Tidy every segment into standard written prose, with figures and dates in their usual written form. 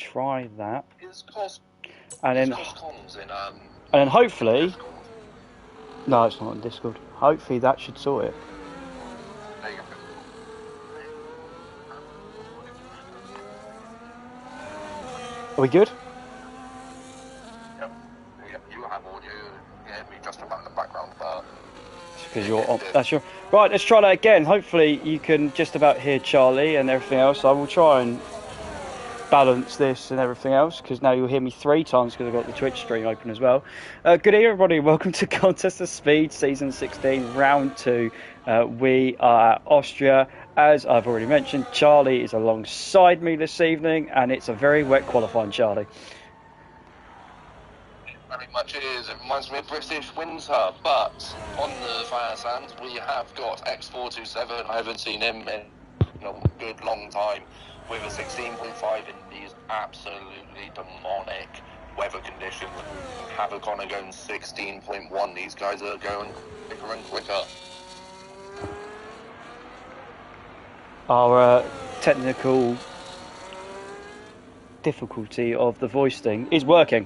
try that. Is cost And then comms in and then hopefully, Discord? no, it's not on Discord. Hopefully that should sort it. There you go. Are we good? Yep. You have audio. Yeah, me just about in the background, but Because you're on. That's your right. Let's try that again. Hopefully you can just about hear Charlie and everything else. I will try and balance this and everything else, because now you'll hear me 3 times because I've got the Twitch stream open as well. Good evening, everybody. Welcome to Contest of Speed Season 16, Round 2. We are at Austria. As I've already mentioned, Charlie is alongside me this evening, and it's a very wet qualifying, Charlie. very much is. It reminds me of British winter, but on the fire sands we have got X427. I haven't seen him in a good long time, with a 16.5 in these absolutely demonic weather conditions. Havoc on going 16.1. These guys are going quicker and quicker. Our technical difficulty of the voice thing is working.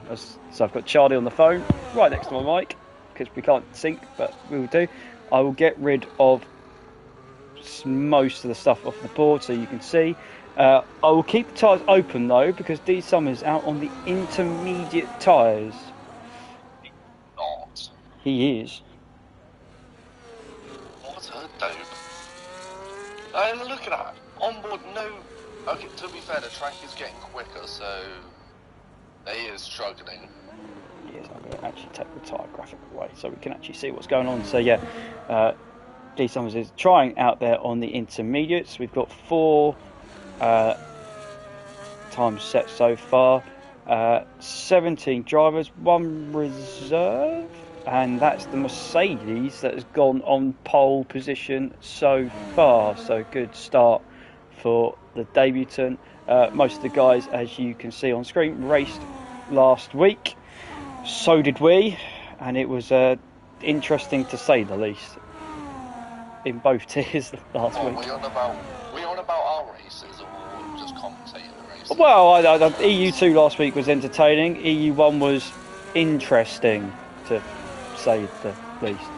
So I've got Charlie on the phone right next to my mic, because we can't sync, but we will do. I will get rid of most of the stuff off the board so you can see. I will keep the tyres open though, because D Summers out on the intermediate tyres. Not. He is. What a dope. Look at that. On board, no. Okay, to be fair, the track is getting quicker, so he is struggling. Yes, I'm going to actually take the tyre graphic away so we can actually see what's going on. So yeah, D Summers is trying out there on the intermediates. We've got 4 times set so far. 17 drivers, 1 reserve, and that's the Mercedes that has gone on pole position so far. So good start for the debutant. Most of the guys, as you can see on screen, raced last week. So did we, and it was interesting to say the least in both tiers last week. We on about our races, or just commentating the races? Well, EU2 last week was entertaining. EU1 was interesting, to say the least.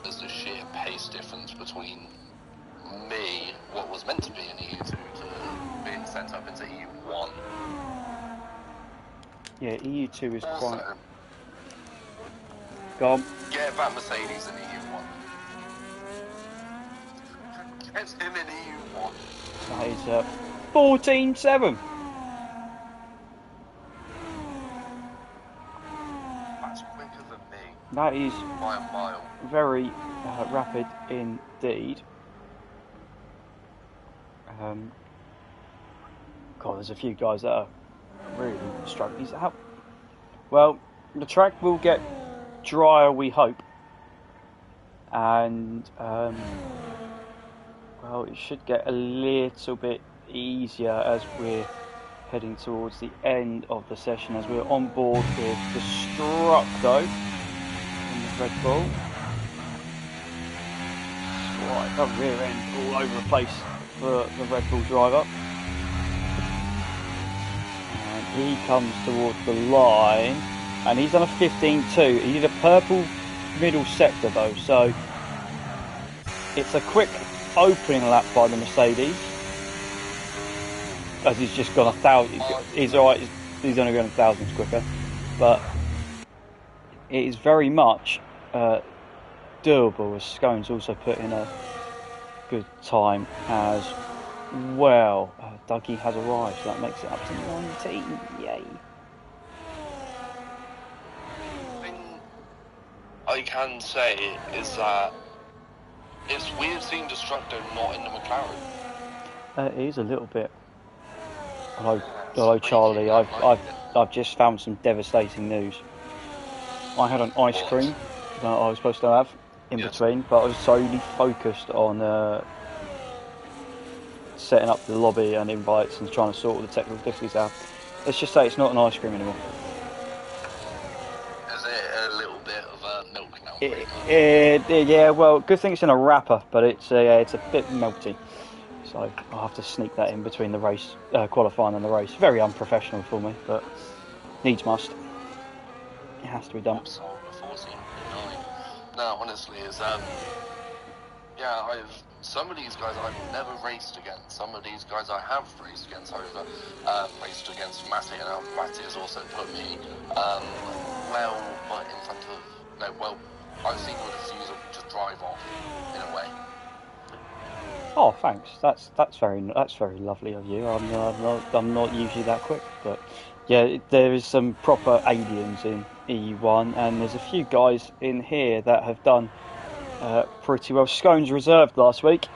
There's the sheer pace difference between me, what was meant to be an EU2, to being sent up into EU1. Yeah, EU2 is Also, quite... Go on. get that Mercedes in EU1. Get him in EU1. That is 14.7. That's quicker than me That is by a mile. very rapid indeed. God, there's a few guys that are really struggling. Well, the track will get drier, we hope, and well, it should get a little bit easier as we're heading towards the end of the session, as we're on board with the Structo in the Red Bull. Right, up rear end all over the place for the Red Bull driver. And he comes towards the line, and he's done a 15.2. He did a purple middle sector though, so it's a quick opening lap by the Mercedes, as he's just gone 1,000. He's alright, he's only going 1,000 quicker, but it is very much doable, as Scones also put in a good time as well. Dougie has arrived, so that makes it up to 19. Yay. The thing I can say is that it's weird seeing Destructo not in the McLaren. It is a little bit. Hello Charlie, I've just found some devastating news. I had an ice cream that I was supposed to have in between, but I was solely focused on setting up the lobby and invites and trying to sort all the technical difficulties out. Let's just say it's not an ice cream anymore. Yeah, well, good thing it's in a wrapper, but it's a bit melty. So I'll have to sneak that in between the race, qualifying and the race. Very unprofessional for me, but needs must. It has to be done. Sold a 14.9. No, honestly, yeah, some of these guys I've never raced against. Some of these guys I have raced against. Raced against Matty, and Matty has also put me well in front of. No, well, I've seen with a refusal to drive off in a way. Oh, thanks. That's very lovely of you. I'm not usually that quick, but yeah, there is some proper aliens in EU1, and there's a few guys in here that have done pretty well. Scones reserved last week.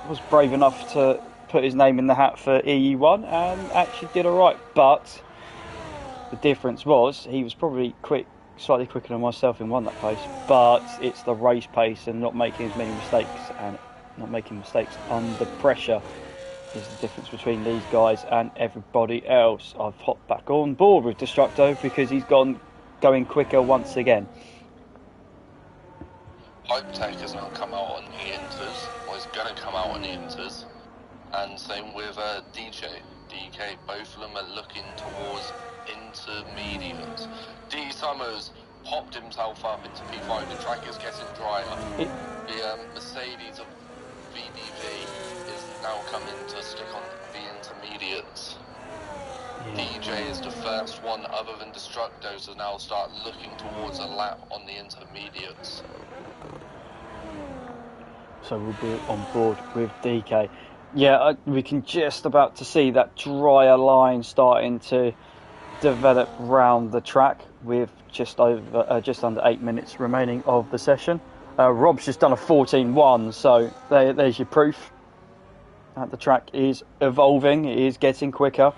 Was brave enough to put his name in the hat for EU1 and actually did alright, but the difference was he was probably slightly quicker than myself in that pace, but it's the race pace and not making as many mistakes and not making mistakes under pressure is the difference between these guys and everybody else. I've hopped back on board with Destructo because he's going quicker once again. Hype Tech has now come out on the Inters, or is going to come out on the Inters, and same with DK. Both of them are looking towards intermediate. D Summers popped himself up into P5. The track is getting drier. The Mercedes of VDV is now coming to stick on the intermediates. DJ is the first one other than Destructo to now start looking towards a lap on the intermediates. So we'll be on board with DK. Yeah, we can just about to see that drier line starting to develop round the track with just under 8 minutes remaining of the session. Rob's just done a 14.1, so there's your proof that the track is evolving, it is getting quicker.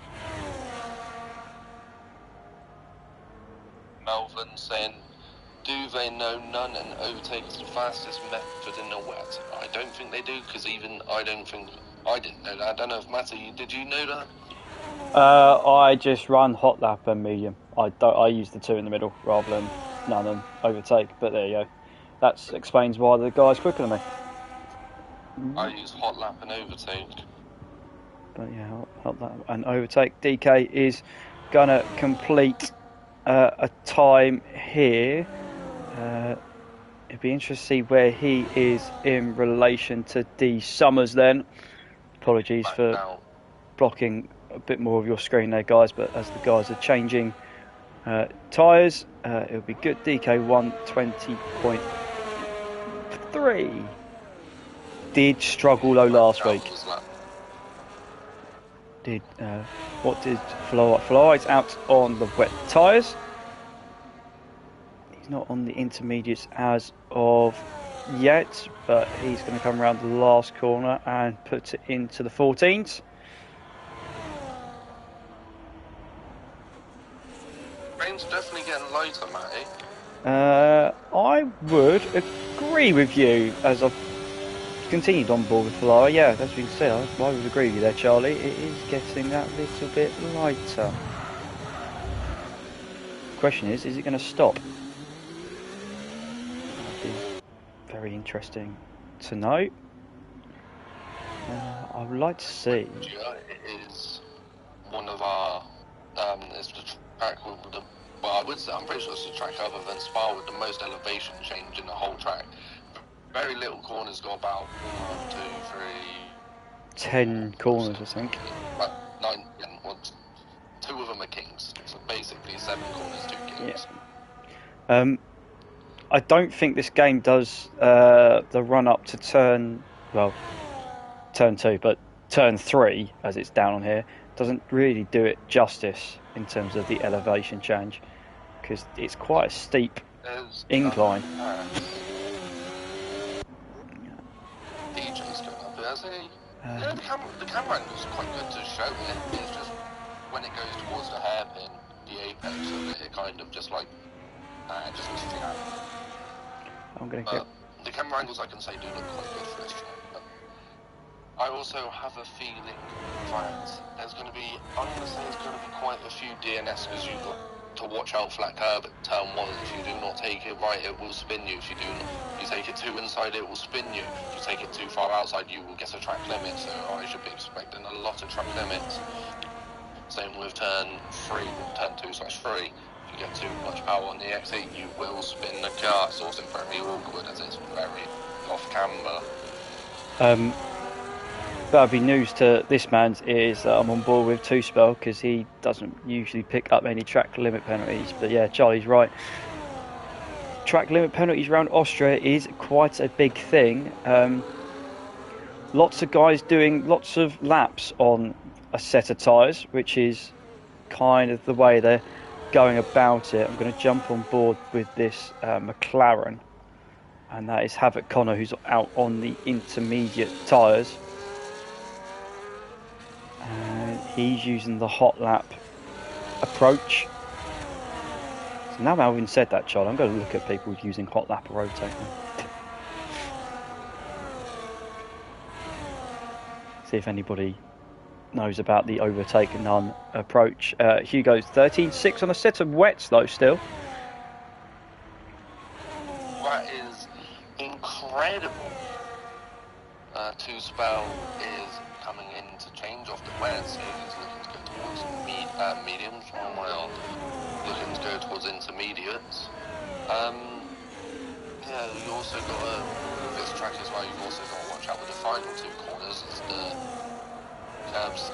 Melvin saying, do they know none and overtake is the fastest method in the wet? I don't think they do, because I didn't know that. I don't know if Matty, did you know that? I just run hot lap and medium. I use the two in the middle rather than none and overtake, but there you go. That explains why the guy's quicker than me. I use hot lap and overtake. But yeah, hot lap and overtake. DK is gonna complete a time here. It'd be interesting to see where he is in relation to D Summers then. Apologies for blocking a bit more of your screen there, guys, but as the guys are changing tyres, it'll be good. DK 120.3. Did struggle though last week. What did Fly's out on the wet tyres? He's not on the intermediates as of yet, but he's going to come around the last corner and put it into the 14s. Rain's definitely getting lighter, Matty. I would agree with you as I've continued on board with Fly. Yeah, as we can see, I would agree with you there, Charlie. It is getting that little bit lighter. The question is it going to stop? That'd be very interesting to know. I would like to see. Yeah, it is one of our. It's the track with the. Well, I would say I'm pretty sure it's the track other than Spa with the most elevation change in the whole track. Very little corners, got about 1, 2, 3. 10 corners, I think. 9. Well, 2 of them are kings, so basically 7 corners, 2 kings. Yeah. I don't think this game does the run up to turn 2, but turn 3, as it's down on here, doesn't really do it justice in terms of the elevation change, because it's quite a steep incline. DJ's going up there, the camera angle is quite good to show it. It's just when it goes towards the hairpin, the apex of it kind of just like just missing out. I'm going to get the camera angles, I can say, do look quite good for this track. I also have a feeling that there's going to be, I'm going to say there's going to be quite a few DNS, because you've got to watch out for that curb at turn 1. If you do not take it right, it will spin you. If you take it too inside, it will spin you. If you take it too far outside, you will get a track limit. So I should be expecting a lot of track limits. Same with turn 2/3. If you get too much power on the exit, you will spin the car. It's also very awkward as it's very off camber. That'd be news to this man's ears that I'm on board with Two Spell, because he doesn't usually pick up any track limit penalties. But yeah, Charlie's right. Track limit penalties around Austria is quite a big thing. Lots of guys doing lots of laps on a set of tyres, which is kind of the way they're going about it. I'm going to jump on board with this McLaren, and that is Havoc Connor, who's out on the intermediate tyres. And he's using the hot lap approach. So now Melvin said that, Charlie, I'm going to look at people using hot lap rotating. See if anybody knows about the overtake none approach. Hugo's 13.6 on a set of wets though still. That is incredible. Two Spell is coming in to change off the wets. So he's looking to go towards mediums. Well, looking to go towards intermediates. Yeah, you also got with this track as well. You've also got to watch out with the final 2 corners. As the curbs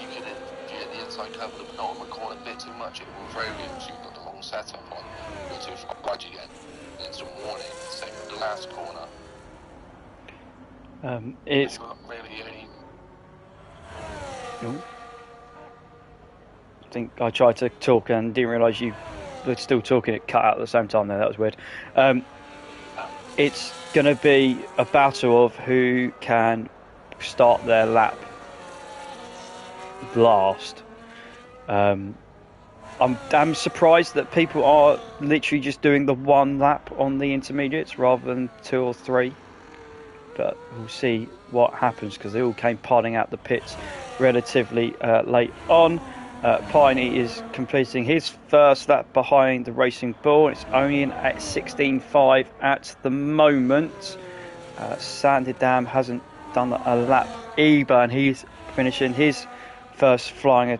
you can get the inside curb of the penultimate corner a bit too much. It will throw you if you've got the wrong setup on. You're too far wide, you get instant warning. Same with the last corner. It's really only. I think I tried to talk and didn't realise you were still talking. It cut out at the same time there. That was weird. It's going to be a battle of who can start their lap last. I'm surprised that people are literally just doing the 1 lap on the intermediates rather than 2 or 3. But we'll see what happens, because they all came piling out the pits relatively late on. Piney is completing his first lap behind the Racing Bull. It's only in at 16.5 at the moment. Sanderdam hasn't done a lap either, and he's finishing his first flying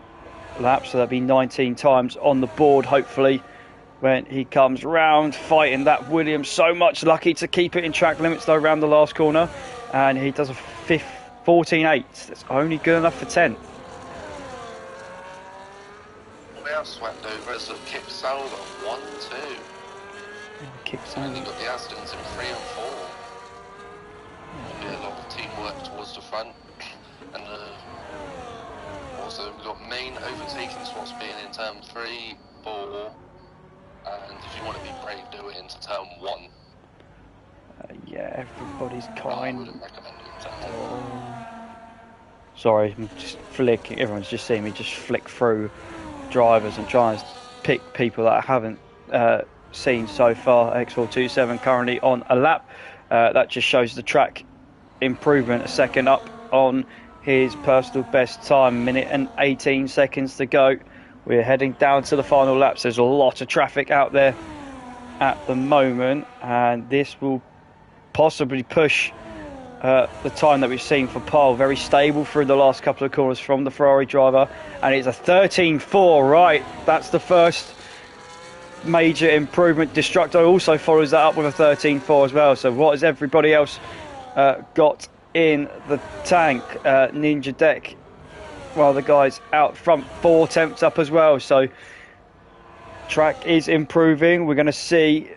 lap, so that'll be 19 times on the board hopefully when he comes round, fighting that Williams so much. Lucky to keep it in track limits though around the last corner, and he does a 14.8. That's only good enough for 10th. We are swept over as a Kip Sauber 1-2. And you've got the Astons in 3 and 4. A lot of teamwork towards the front, and also we've got main overtaking spots being in turn 3, 4, and if you want to be brave, do it into turn 1. Yeah, everybody's kind. I wouldn't recommend it in turn 1. Sorry, I'm just flicking. Everyone's just seeing me just flick through drivers and try and pick people that I haven't seen so far. X427 currently on a lap. That just shows the track improvement, a second up on his personal best time, minute and 18 seconds to go. We're heading down to the final laps. There's a lot of traffic out there at the moment, and this will possibly push the time that we've seen for Paul. Very stable through the last couple of corners from the Ferrari driver, and it's a 13.4. Right, that's the first major improvement. Destructo also follows that up with a 13.4 as well. So what has everybody else got in the tank? Ninja Deck, well, the guys out front, 4 tenths up as well. So track is improving. We're going to see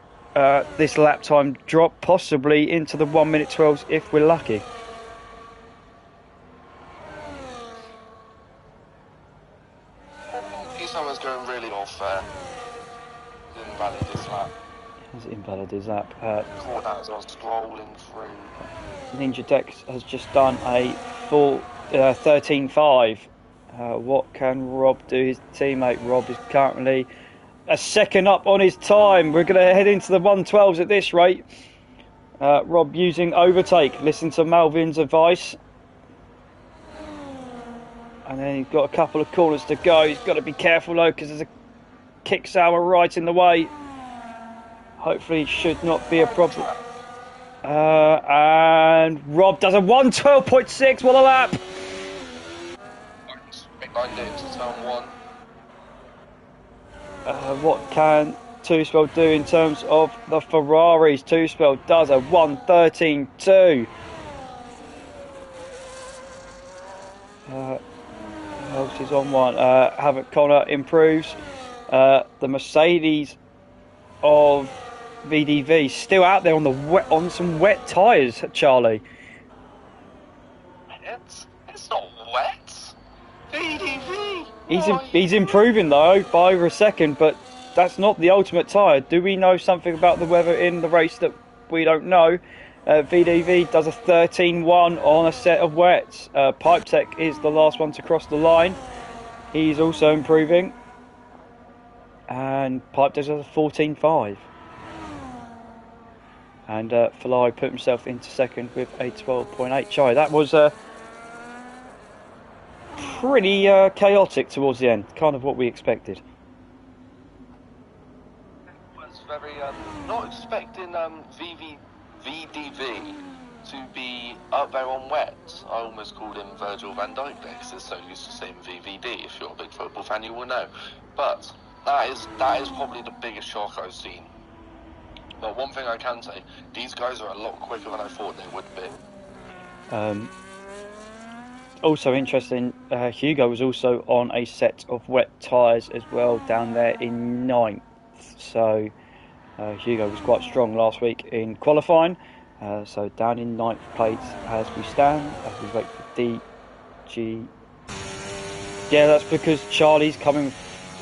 this lap time drop possibly into the 1 minute 12s if we're lucky. Someone's going really off there. Invalid his lap. Has invalid his lap. Caught that as I was scrolling through. Ninja Dex has just done a full 13.5. What can Rob do? His teammate Rob is currently a second up on his time. We're going to head into the 112s at this rate. Rob using overtake. Listen to Malvin's advice. And then he's got a couple of corners to go. He's got to be careful though, because there's a kick Sauer right in the way. Hopefully it should not be a problem. And Rob does a 1:12.6. What a lap! Lined it to turn 1. What can Two-Spell do in terms of the Ferraris? Two-Spell does a 1:13.2. Else is on one. Havoc Connor improves. The Mercedes of VDV still out there on some wet tyres, Charlie. It's not wet. VDV. He's improving though by over a second, but that's not the ultimate tyre. Do we know something about the weather in the race that we don't know? VDV does a 13.1 on a set of wets. Pipe Tech is the last one to cross the line. He's also improving. And Pipe does a 14.5. And Falai put himself into second with a 12.8. Charlie, that was pretty chaotic towards the end. Kind of what we expected. Was very not expecting VDV to be up there on wet. I almost called him Virgil van Dijk there because they're so used to saying VVD. If you're a big football fan, you will know. But that is probably the biggest shock I've seen. But one thing I can say, these guys are a lot quicker than I thought they would be. Also interesting, Hugo was also on a set of wet tyres as well down there in 9th. So Hugo was quite strong last week in qualifying. So down in 9th place as we stand, as we wait for DG. Yeah, that's because Charlie's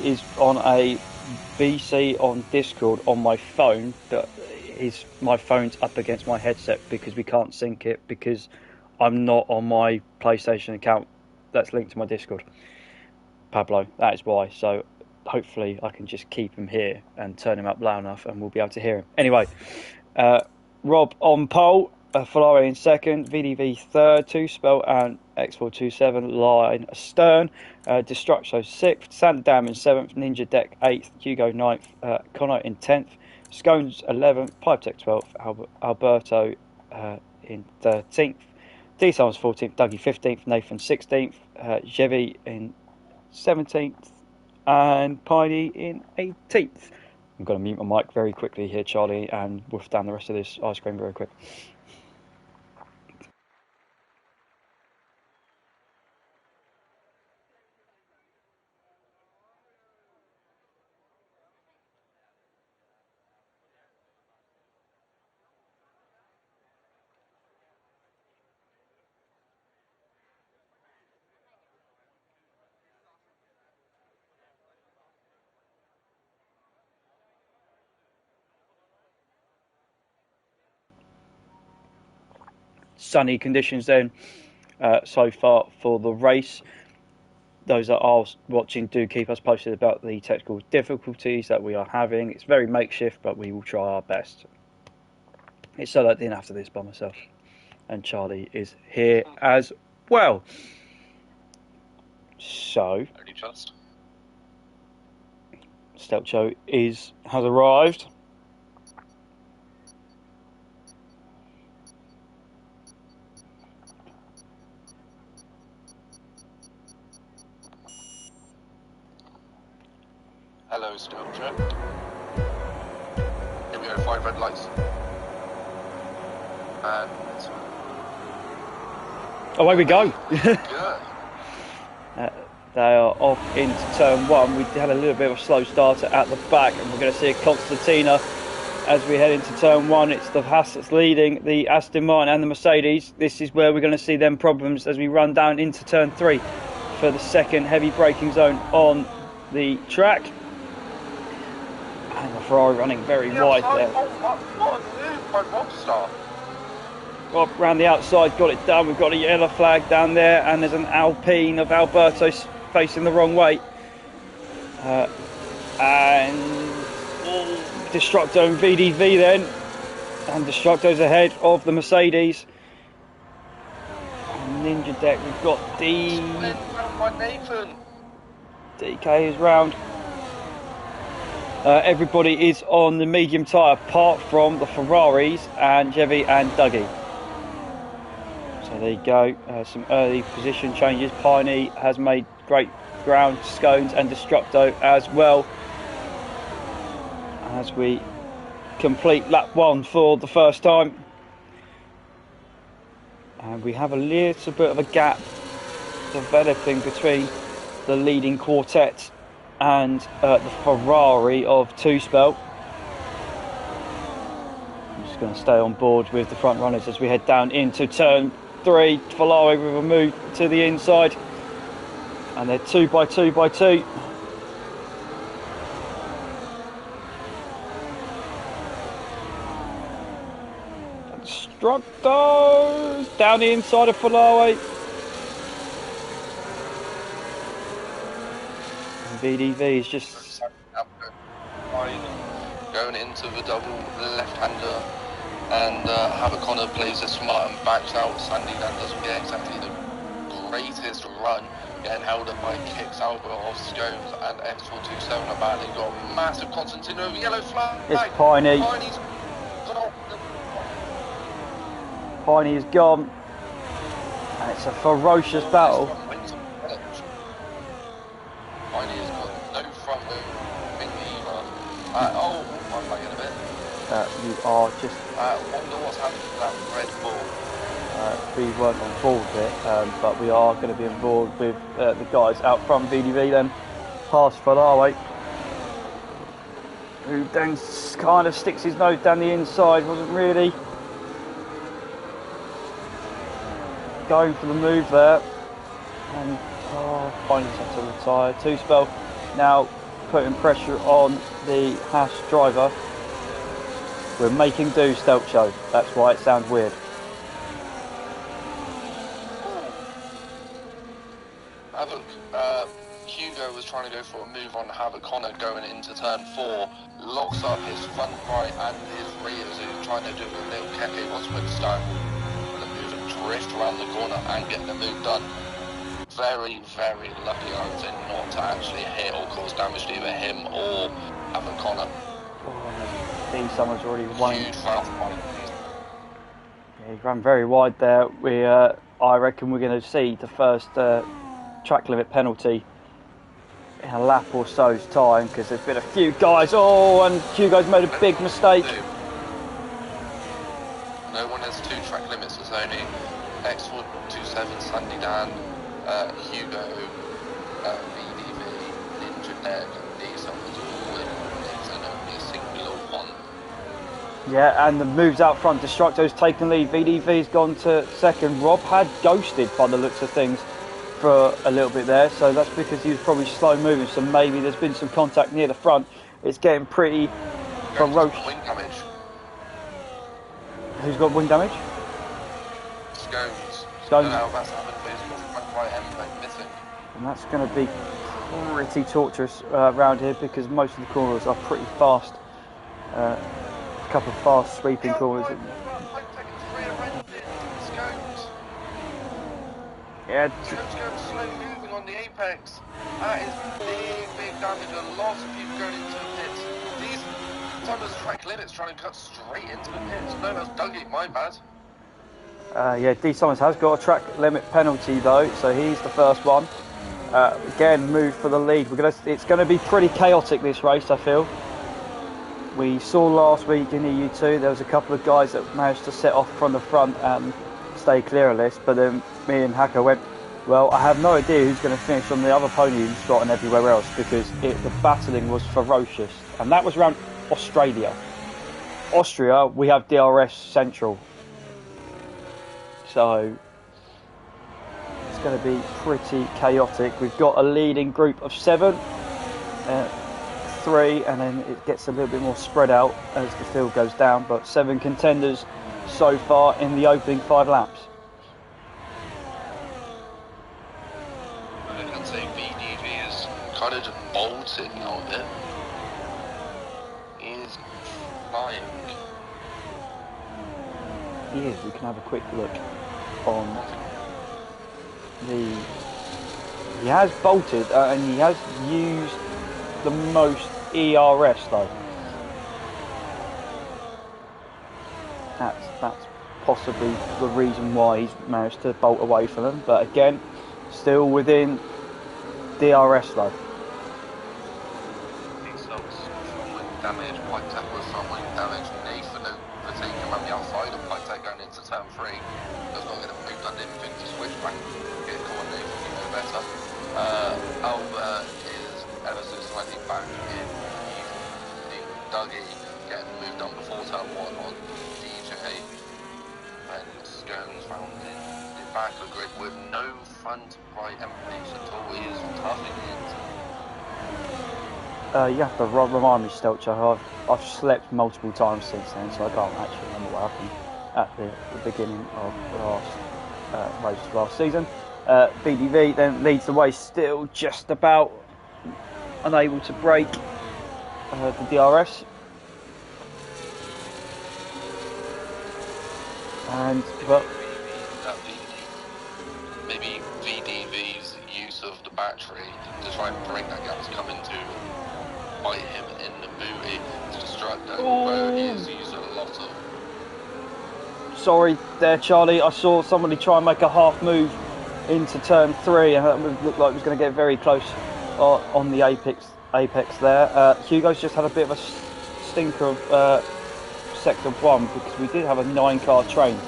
is on a VC on Discord on my phone. My phone's up against my headset because we can't sync it because I'm not on my PlayStation account that's linked to my Discord. Pablo, that is why. So hopefully I can just keep him here and turn him up loud enough and we'll be able to hear him. Anyway, Rob on pole, Ferrari in second, VDV third, Two-Spell and X427 line astern, Destructo 6th, Sanderdam in 7th, Ninja Deck 8th, Hugo 9th, Connor in 10th, Scones 11th, Pipe Tech 12th, Alberto in 13th, D-Sams 14th, Dougie 15th, Nathan 16th, Jevi in 17th, and Piney in 18th. I'm going to mute my mic very quickly here, Charlie, and wolf down the rest of this ice cream very quick. Sunny conditions then so far for the race. Those that are watching, do keep us posted about the technical difficulties that we are having. It's very makeshift, but we will try our best. It's so that I didn't have to do this by myself. And Charlie is here as well. So, Stelcho has arrived. Hello, Stelcho. Here we go, 5 red lights. And away we go. good. They are off into turn 1. We had a little bit of a slow starter at the back, and we're going to see a Constantina as we head into turn 1. It's the Haas that's leading the Aston Martin and the Mercedes. This is where we're going to see them problems as we run down into turn 3 for the second heavy braking zone on the track. And the Ferrari running very wide there. What a move by Robstar. Rob round the outside, got it done. We've got a yellow flag down there, and there's an Alpine of Alberto facing the wrong way. And Destructo and VDV then. And Destructo's ahead of the Mercedes. And Ninja Deck, we've got Nathan. DK is round. Everybody is on the medium tyre apart from the Ferraris and Jevy and Dougie. So there you go, some early position changes. Piney has made great ground, Scones and Destructo as well. As we complete lap 1 for the first time. And we have a little bit of a gap developing between the leading quartet and the Ferrari of Two Spell. I'm just going to stay on board with the front runners as we head down into turn 3. Ferrari with a move to the inside, and they're 2 by 2 by 2. Destructos down the inside of Ferrari. VDV is just going into the double left-hander, and Havacona plays it smart and backs out. Sandy Dan doesn't get exactly the greatest run, getting held up by Kicks, Albert off Scones, and X427 are badly got massive Constantine over yellow flag. It's Piney. Piney is gone, and it's a ferocious battle. Piney has got no front wing either. Oh, I'm back in a bit. You are just... wonder what's happened to that Red Bull. We weren't on board with it, but we are going to be on board with the guys out front. VDV then past Ferrari, who then kind of sticks his nose down the inside. Wasn't really going for the move there, and finally had to retire. Two Spell now putting pressure on the Haas driver. We're making do, Stealth Show. That's why it sounds weird. Havoc, Hugo was trying to go for a move on Havacona going into turn 4, locks up his front right and his rear, so he's trying to do a little Keke Osmond style, and move and drift around the corner and get the move done. Very, very lucky, I would say, not to actually hit or cause damage to either him or Havacona. Dean Summers already won. Huge foul. Yeah, he ran very wide there. I reckon we're going to see the first track limit penalty in a lap or so's time, because there's been a few guys. Oh, and Hugo's made a big mistake. No one has 2 track limits. It's only X427, Sandy Dan, Hugo, VDV, Ninja Egg, and these others all in. It's only a singular one. Yeah, and the moves out front. Destructo's taken lead. VDV's gone to second. Rob had ghosted by the looks of things for a little bit there, so that's because he was probably slow moving, so maybe there's been some contact near the front. It's getting pretty ferocious. Wing damage. Who's got wing damage? Scones. Scones. I don't know how that's happened, but he's got front right end plate missing. And that's going to be pretty torturous around here, because most of the corners are pretty fast. A couple of fast sweeping corners. Yeah. Scones going slow moving on the apex. That is big damage. A lot of people going into the pits. These Thomas track limits trying to cut straight into the pits. No, that's Dougie, my bad. Yeah, D. Summers has got a track limit penalty though, so he's the first one. Again, move for the lead. It's going to be pretty chaotic, this race, I feel. We saw last week in EU2 there was a couple of guys that managed to set off from the front and stay clear of this, but then me and Hacker went, well, I have no idea who's going to finish on the other podium spot and everywhere else, because the battling was ferocious, and that was around Australia. Austria, we have DRS Central, so it's going to be pretty chaotic. We've got a leading group of 7, 3, and then it gets a little bit more spread out as the field goes down, but 7 contenders so far in the opening 5 laps. I can say VDV is kind of just bolted now a bit. He is flying. He is. We can have a quick look on the... He has bolted and he has used the most ERS though. That's possibly the reason why he's managed to bolt away from them. But again, still within DRS though. Damage, White Tech was someone damage, Nathan overtaken around the outside of White Tech going into turn 3. That's not going to move done anything to switch back, get caught Nathan, you know better. Albert is ever so slightly back in Dougie, getting moved on before turn 1 on DJ. And Scones found in the back of the grid with no front right MPs at all. He is toughing it. You have to remind me, Stelcher. I've slept multiple times since then, so I can't actually remember what happened at the beginning of the race last season. VDV then leads the way, still just about unable to break the DRS. And well, maybe VDV's use of the battery to try and break that gap is coming to bite him in the booty to distract him, although he is using a lot of. Sorry there, Charlie. I saw somebody try and make a half move into turn 3, and that looked like it was going to get very close on the apex there. Hugo's just had a bit of a stinker of sector 1 because we did have a 9-car train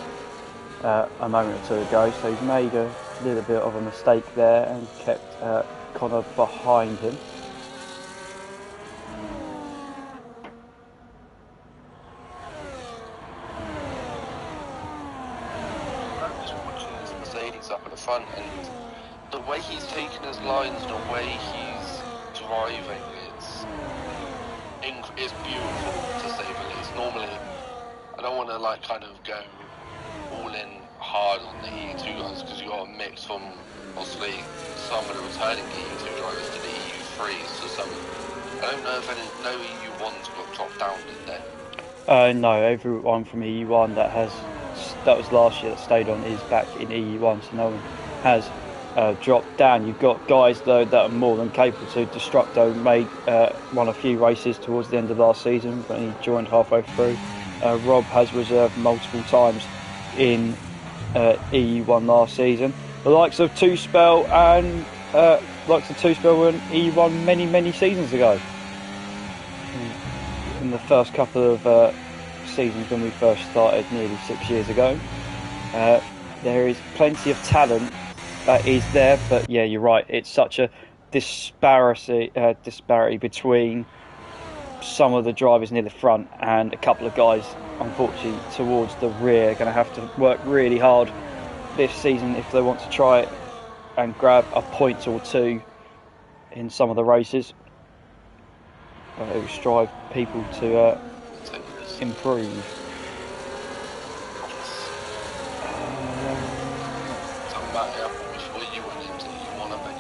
a moment or two ago, so he's made a little bit of a mistake there and kept Connor behind him. Up at the front, and the way he's taking his lines, the way he's driving, it's beautiful to say the least. Normally, I don't want to like kind of go all in hard on the EU2 guys because you got a mix from obviously some of the returning EU2 drivers to the EU3s. So some, I don't know if no EU1s got dropped down, did they? No, everyone from EU1 that was last year that stayed on is back in EU1, so no one has dropped down. You've got guys though that are more than capable to. Destructo won a few races towards the end of last season when he joined halfway through. Rob has reserved multiple times in EU1 last season. The likes of Two Spell were in EU1 many seasons ago. In the first couple of seasons when we first started nearly 6 years ago. There is plenty of talent that is there, but yeah, you're right, it's such a disparity between some of the drivers near the front and a couple of guys unfortunately towards the rear. Going to have to work really hard this season if they want to try and grab a point or two in some of the races. It will strive people to improve.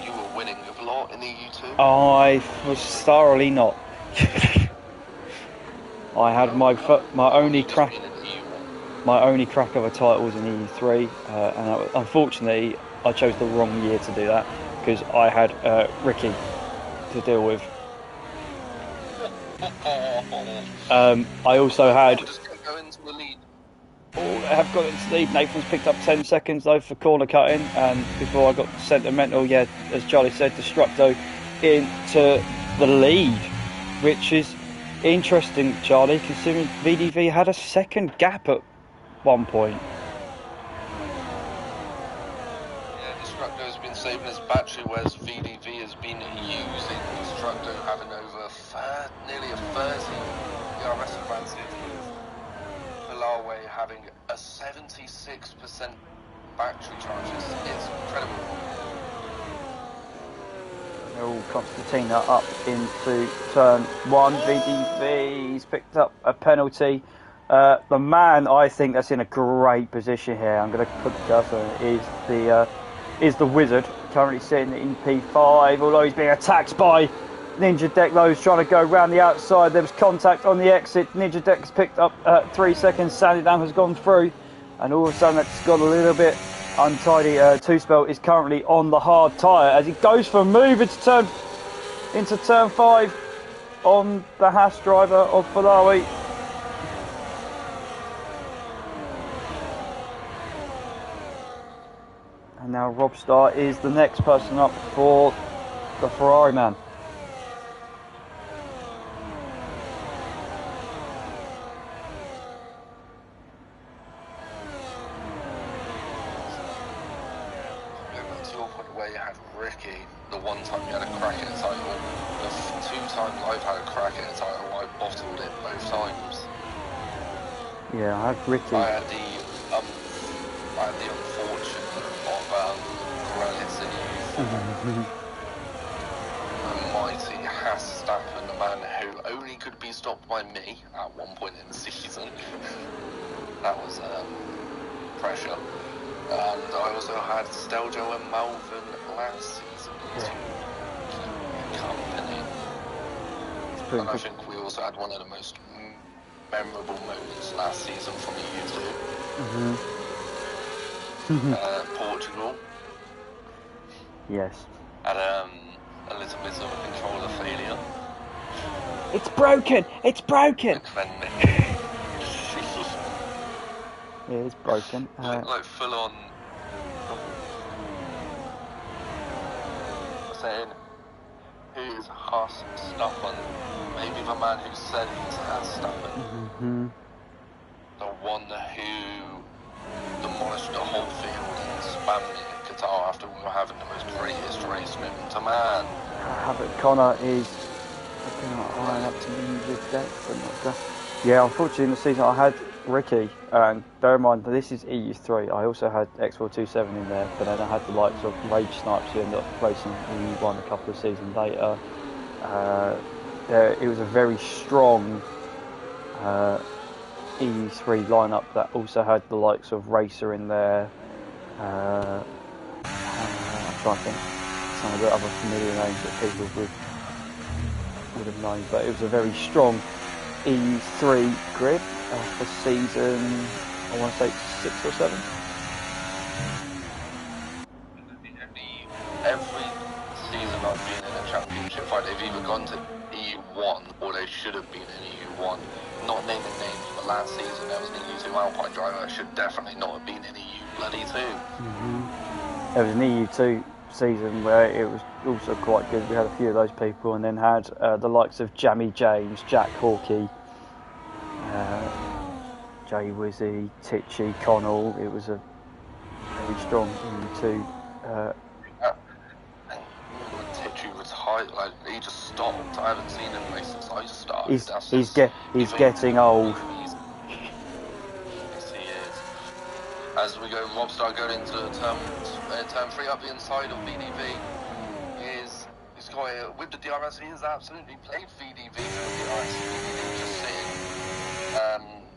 You were winning a lot in EU2. I was thoroughly not. I had my only crack of a title was in EU3, and unfortunately I chose the wrong year to do that because I had Ricky to deal with. I also had. I have got into the lead. Nathan's picked up 10 seconds though for corner cutting, and before I got sentimental, yeah, as Charlie said, Destructo into the lead, which is interesting, Charlie, considering VDV had a second gap at one point. Yeah, Destructo's been saving his battery, whereas VDV has been using Destructo, having over nearly a 30 DRS advantage, with Malawi having a 76% battery charge. It's incredible. Oh, Constantina up into turn 1. VDV's picked up a penalty. The man I think that's in a great position here, I'm going to put the cursor on, is the Wizard, currently sitting in P5, although he's being attacked by Ninja Deck. He's trying to go around the outside. There was contact on the exit. Ninja Deck's picked up 3 seconds. Sandydam has gone through, and all of a sudden that's got a little bit untidy. Two Spell is currently on the hard tyre as he goes for a move into turn 5. on the Haas driver of Ferrari. And now Rob Starr is the next person up for the Ferrari man. To your point where you had Ricky, the one time you had a crack at a title, the 2 times I've had a crack at a title, I bottled it both times. Yeah, I had Ricky. I had the unfortunate of Corellis in EU4. The mighty Verstappen, the man who only could be stopped by me at one point in the season. That was pressure. And I also had Steljo and Malvin last season to keep company. And I think we also had one of the most memorable moments last season from EU2. Portugal. Yes. Had a little bit of a controller failure. It's broken! It's broken! It is broken. Like full on saying, who's Verstappen? Maybe the man who said he's Verstappen. The one who demolished the whole field and spammed me in Qatar after we were having the most greatest race known to man. Havoc Connor is iron up to me with that, but not good. Yeah, unfortunately in the season I had Ricky, and bear in mind that this is EU3. I also had X427 in there, but then I had the likes of Rage Snipes who ended up racing EU1 a couple of seasons later. It was a very strong EU3 lineup that also had the likes of Racer in there. I'm trying to think some of the other familiar names that people would have known, but it was a very strong EU3 grid for season, I want to say 6 or 7. Every season I've been in a championship fight, they've either gone to EU1 or they should have been in EU1. Not naming names, but last season there was an EU2 Alpine driver that should definitely not have been in EU2. There was an EU2 season where it was also quite good. We had a few of those people, and then had the likes of Jamie James, Jack Hawkey, Jay Wizzy, Titchy, Connell. It was a very strong EU2. Titchy retired, like he just stopped. I haven't seen him race since I started. He's getting old. Yes, he is. As we go, Robstar going into turn 3 up the inside of VDV. He's got with the DRS. He has absolutely played VDV for the DRS. VDV just sitting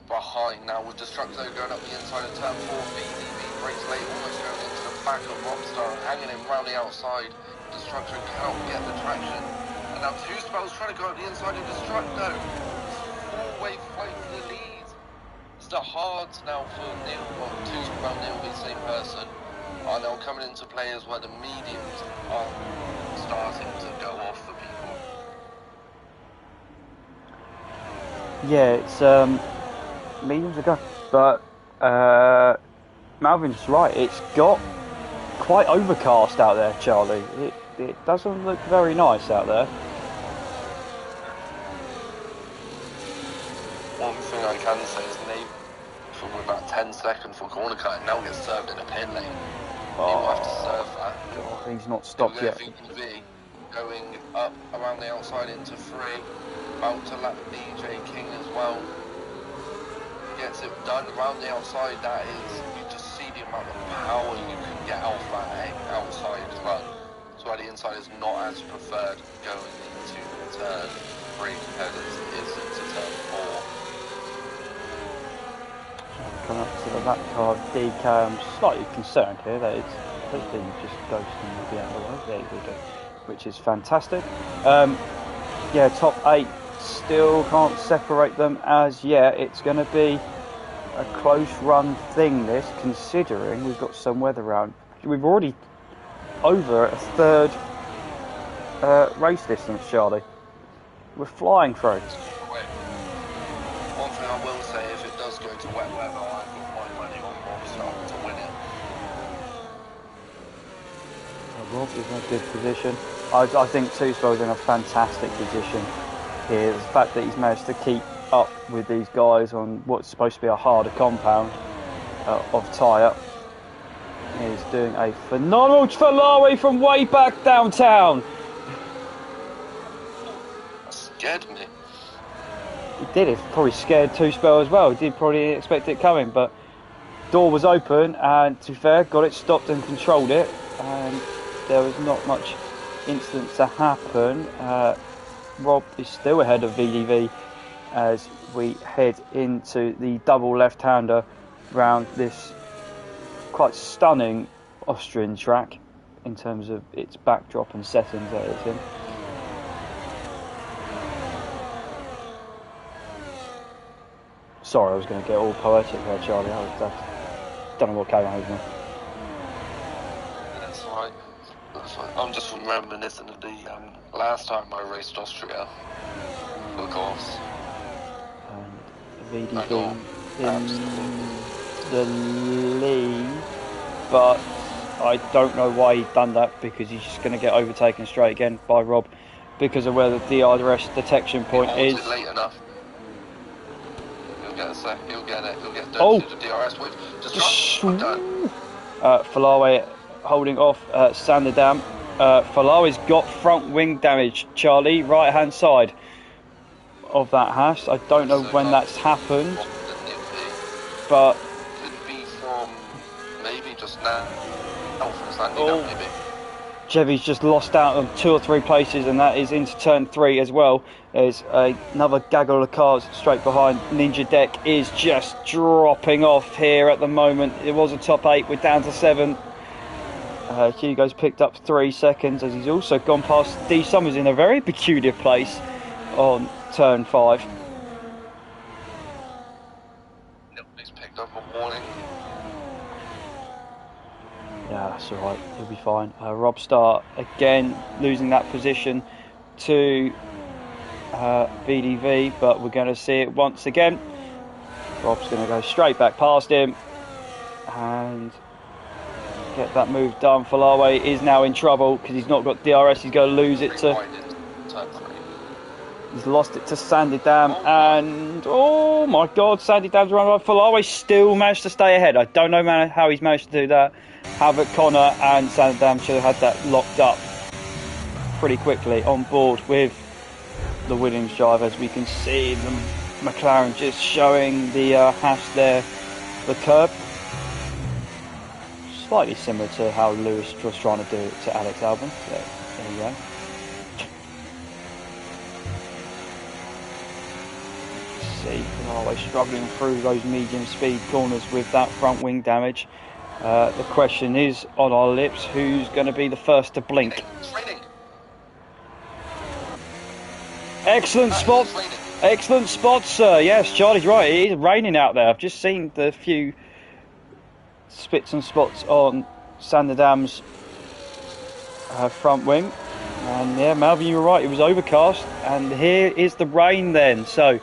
behind now with Destructo going up the inside of turn 4. VDV breaks late, almost going into the back of Robstar, hanging him round the outside. Destructo cannot get the traction. And now 2 Spells trying to go up the inside of Destructo. 4-way fight for the lead. It's the hards now for Neil, well, 2 Spell Neil will be the same person. Are now coming into play as well. The mediums are starting to go off for people. Yeah, it's mediums ago, but Malvin's right. It's got quite overcast out there, Charlie. It doesn't look very nice out there. One thing I can say is Nathan, with about 10 seconds for corner cut, now gets served in a pit lane. He will have to serve that. God, he's not stopped yet. VDV going up around the outside into 3, about to lap DJ King as well. Gets it done around the outside. That is, you just see the amount of power you can get off that outside run. So the inside is not as preferred going into turn 3 compared as it is into turn 4. Coming up to the back car of DK, I'm slightly concerned here that it's hopefully just ghosting the other way. There we go, which is fantastic. Yeah, top 8 still can't separate them as yet. It's going to be a close run thing, this, considering we've got some weather around. We've already over a third race distance, Charlie. We're flying through. One thing I will say, if it does go to wet weather, I've got my money on Rob to win it. Rob is in a good position. I think Two Spell's in a fantastic position here. The fact that he's managed to keep up with these guys on what's supposed to be a harder compound of tyre is doing a phenomenal Falawi from way back downtown. That scared me. He did. It probably scared Two Spell as well. He did probably expect it coming, but door was open, and to be fair, got it stopped and controlled it, and there was not much incident to happen. Rob is still ahead of VDV as we head into the double left-hander round this quite stunning Austrian track in terms of its backdrop and settings that it's in. Sorry, I was going to get all poetic there, Charlie. I don't know what came over me. That's right. I'm just reminiscing of the last time I raced Austria, of course. And VDV in the lead, but I don't know why he's done that, because he's just going to get overtaken straight again by Rob because of where the DRS detection point is. It late enough. He'll get a sec. He'll get it. He'll get done to the DRS with. Just done. Falawi holding off Sanderdam. Falawi's got front wing damage, Charlie, right hand side of that hash. I don't know when that's happened, but could be from maybe just now. From Sanderdam, maybe. Jevy's just lost out on 2 or 3 places, and that is into turn 3 as well. There's another gaggle of cars straight behind. Ninja Deck is just dropping off here at the moment. It was a top 8, we're down to 7. Hugo's picked up 3 seconds as he's also gone past D Summers in a very peculiar place on turn 5. He's picked up a warning. Yeah, that's alright, he'll be fine. Rob Starr again losing that position to VDV, but we're going to see it once again. Rob's going to go straight back past him and get that move done. Falawi is now in trouble because he's not got DRS. He's going to lose it to... He's lost it to Sanderdam, and oh my God, Sanderdam's run by. Falawi still managed to stay ahead. I don't know how he's managed to do that. Havoc, Connor and Sanderdam should have had that locked up pretty quickly on board with the Williams drive, as we can see the McLaren just showing the hash there, the curb. Slightly similar to how Lewis was trying to do it to Alex Albon. There you go. See Falawi struggling through those medium speed corners with that front wing damage. The question is on our lips, who's going to be the first to blink? Excellent spot, excellent spot, sir. Yes, Charlie's right, it is raining out there. I've just seen the few spits and spots on Sanderdam's front wing, and yeah, Malvin, you were right, it was overcast, and here is the rain then. So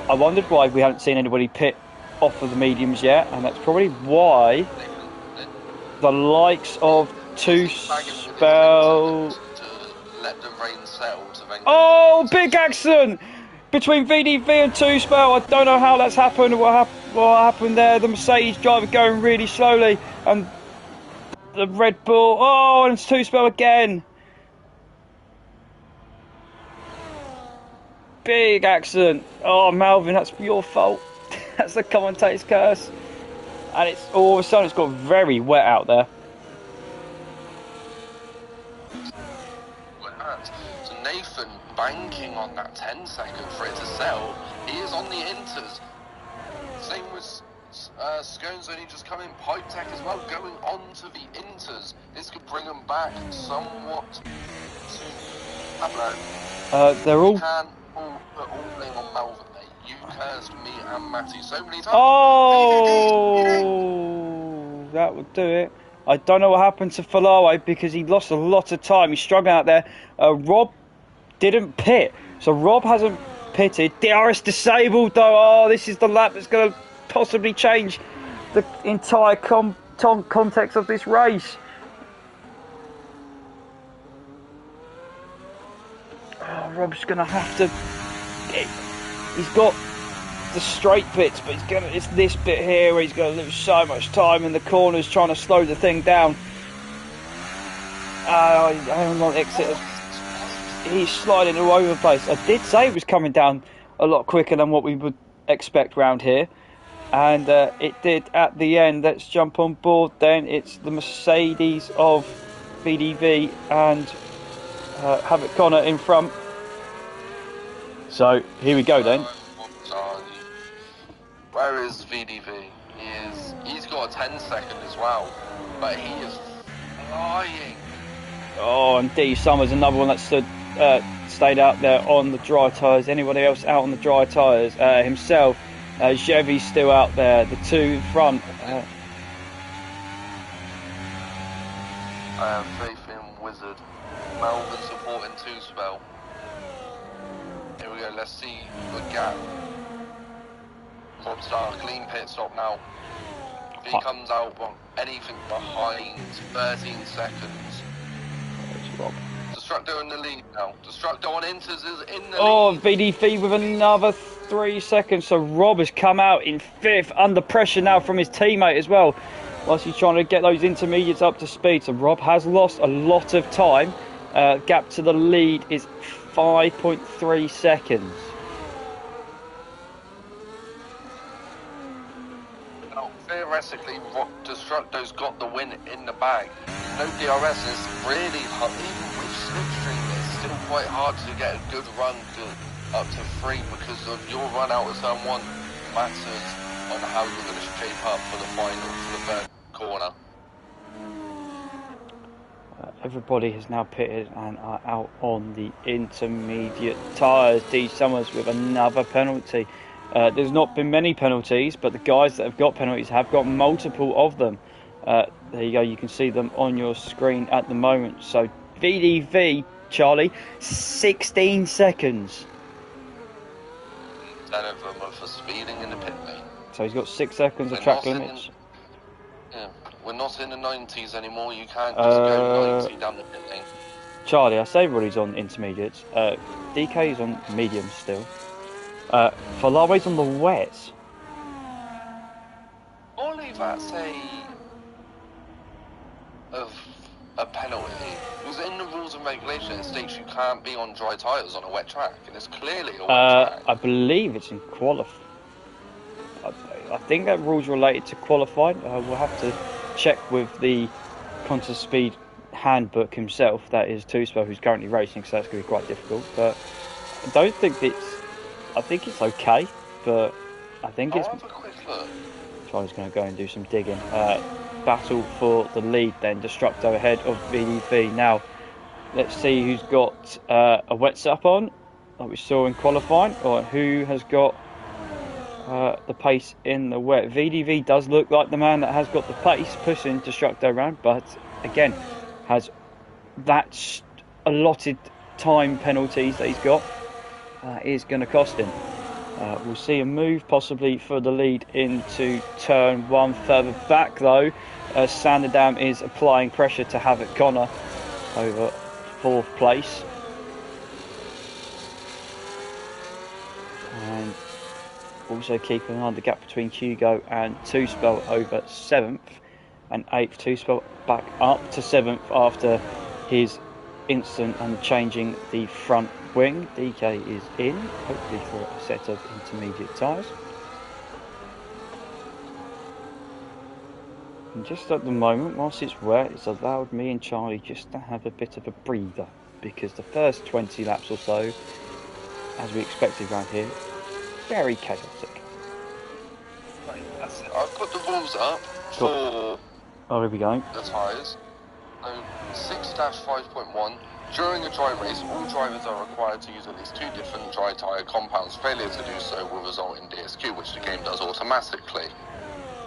I wondered why we haven't seen anybody pit off of the mediums yet, and that's probably why the likes of Two Spell... Oh, big accident between VDV and Two Spell. I don't know how that's happened. What happened there? The Mercedes driver going really slowly, and the Red Bull. Oh, and it's Two Spell again. Big accident. Oh, Malvin, that's your fault. That's the commentator's curse. And it's all of a sudden it's got very wet out there. So Nathan banking on that 10 second for it to sell. He is on the inters. Same with Scones only just come in. Pipe Tech as well going on to the inters. This could bring them back somewhat to Pablo. They're all... You can put all blame on Malvin. You cursed me and Matty so many times. Oh, that would do it. I don't know what happened to Falawi because he lost a lot of time. He's struggling out there. Rob didn't pit. So Rob hasn't pitted. DRS disabled though. Oh, this is the lap that's going to possibly change the entire context of this race. Oh, Rob's going to have to... He's got the straight bits, but it's this bit here where he's going to lose so much time in the corners trying to slow the thing down. I'm on exit. He's sliding all over the place. I did say it was coming down a lot quicker than what we would expect round here, and it did at the end. Let's jump on board then. It's the Mercedes of VDV and Havoc Connor in front. So here we go then. Where is VDV? He's got a 10-second as well, but he is flying. Oh, and D Summers, another one that stayed out there on the dry tyres. Anybody else out on the dry tyres? Himself. Chevy's still out there. The two in front. I have faith in Wizard. Melvin supporting 2-spell. Here we go, let's see the gap. Mobstar, clean pit stop now. If he comes out anything behind 13 seconds. Destructo in the lead now. Destructo on Inters is in the lead. Oh, VDV with another 3 seconds. So Rob has come out in 5th, under pressure now from his teammate as well, whilst he's trying to get those intermediates up to speed. So Rob has lost a lot of time. Gap to the lead is 5.3 seconds. Now, theoretically, Destructo's got the win in the bag. No DRS is really hard. Even with slipstream, it's still quite hard to get a good run up to 3 because of your run out of turn 1 matters on how you're going to shape up for the final, for the third corner. Everybody has now pitted and are out on the intermediate tyres. D Summers with another penalty. There's not been many penalties, but the guys that have got penalties have got multiple of them. There you go, you can see them on your screen at the moment. So VDV, Charlie, 16 seconds. 10 of them are for speeding in the pit lane. So he's got 6 seconds of track limits. Yeah, we're not in the 90s anymore. You can't just go 90 down the pit lane. Charlie, I say everybody's on intermediates. DK is on mediums still. Falawe's on the wets. Only that's a penalty. Because in the rules and regulations, it states you can't be on dry tyres on a wet track, and it's clearly a wet track. I believe it's in qualifying. I think that rule's related to qualifying. We'll have to check with the contest speed handbook himself. That is 2-spell, who's currently racing, so that's going to be quite difficult. But I don't think I think it's okay, but I think it's... Have a quick look. Charlie's going to go and do some digging. Battle for the lead then. Destructo ahead of VDV. Now, let's see who's got a wet setup on, like we saw in qualifying, or who has got the pace in the wet. VDV does look like the man that has got the pace, pushing Destructo around, but again, has that allotted time penalties that he's got. Is going to cost him. We'll see a move possibly for the lead into turn 1. Further back though, Sanderdam is applying pressure to Havoc Connor over 4th place. And also keeping an eye on the gap between Hugo and 2-spell over 7th, and 8th. 2-spell back up to 7th after his incident and changing the front wing. DK is in, hopefully for a set of intermediate tyres. And just at the moment, whilst it's wet, it's allowed me and Charlie just to have a bit of a breather, because the first 20 laps or so, as we expected around here, very chaotic. Right, that's it. I've put the rules up for here we go. the tyres. So 6-5.1. During a dry race, all drivers are required to use at least 2 different dry tyre compounds. Failure to do so will result in DSQ, which the game does automatically.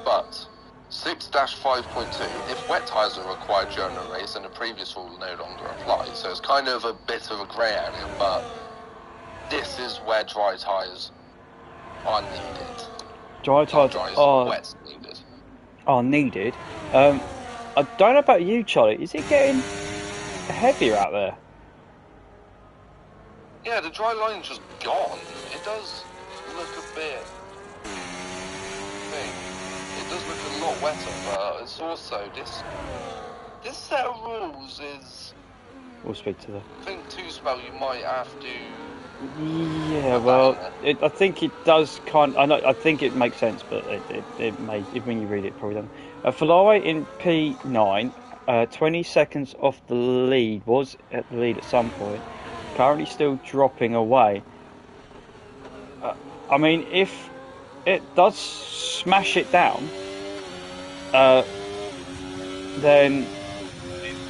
But 6-5.2, if wet tyres are required during a race, then the previous rule no longer applies. So it's kind of a bit of a grey area, but this is where dry tyres are needed. Dry tyres wet's needed. Are needed. I don't know about you, Charlie. Is it getting heavier out there? Yeah, the dry line's just gone. It does look a bit... It does look a lot wetter, but it's also... This set of rules is... We'll speak to them. I think 2-spell you might have to... Yeah, well, I think it does I think it makes sense, but it may, when you read it, probably doesn't. Ferrari in P9, 20 seconds off the lead, was at the lead at some point, currently still dropping away. I mean, if it does smash it down, then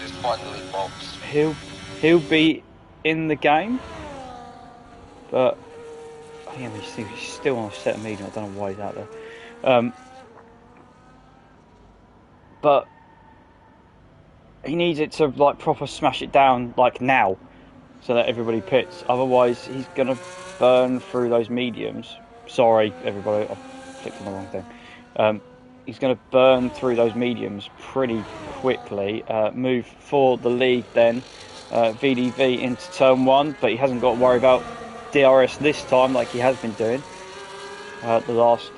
just finally box. He'll be in the game. But yeah, he's still on a set of medium. I don't know why he's out there. But he needs it to like proper smash it down like now, so that everybody pits. Otherwise, he's gonna burn through those mediums. Sorry, everybody, I clicked on the wrong thing. He's gonna burn through those mediums pretty quickly. Move for the lead then. VDV into turn 1, but he hasn't got to worry about DRS this time like he has been doing the last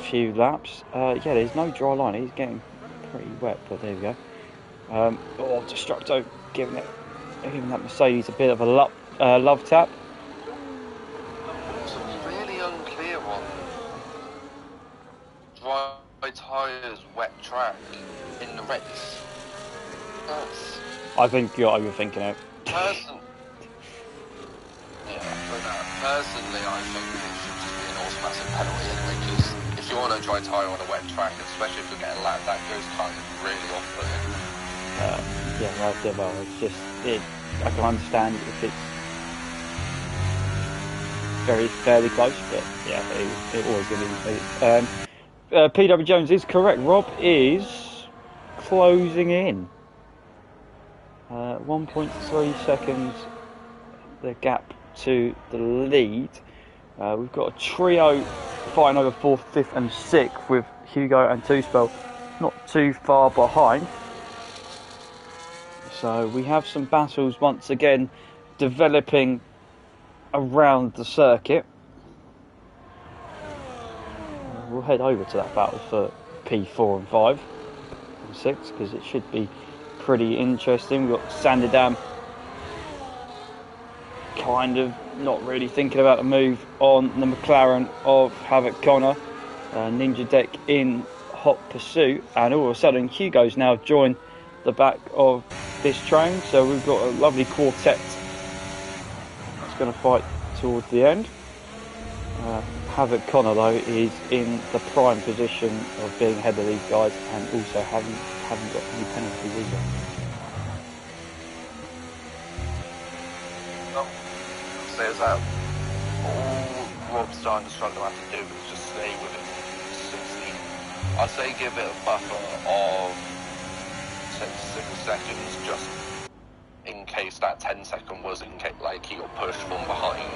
few laps. Yeah, there's no dry line. He's getting pretty wet, but there we go. Destructo giving that Mercedes a bit of a love tap. It's really unclear on dry tyres, wet track in the race. I think you're overthinking it. Personally, I think it should just be an automatic penalty anyway, because if you're on a dry tyre on a wet track, especially if you're getting lapped, that goes kind of really off-putting. Well, it's just, I can understand if it's fairly close, but yeah, it always going to be. PW Jones is correct. Rob is closing in. 1.3 seconds, the gap to the lead. We've got a trio fighting over 4th, 5th and 6th with Hugo and 2-spell not too far behind. So we have some battles once again developing around the circuit. We'll head over to that battle for P4 and 5 and 6 because it should be pretty interesting. We've got Sanderdam kind of not really thinking about a move on the McLaren of Havoc Connor. Ninja Deck in hot pursuit, and all of a sudden Hugo's now joined the back of this train, so we've got a lovely quartet that's going to fight towards the end. Havoc Connor though is in the prime position of being ahead of these guys and also haven't got any penalties either. Says that all Rob's starting to struggle to have to do is just stay within 16. I'd say give it a buffer of 6 seconds just in case that 10-second was in case like he got pushed from behind.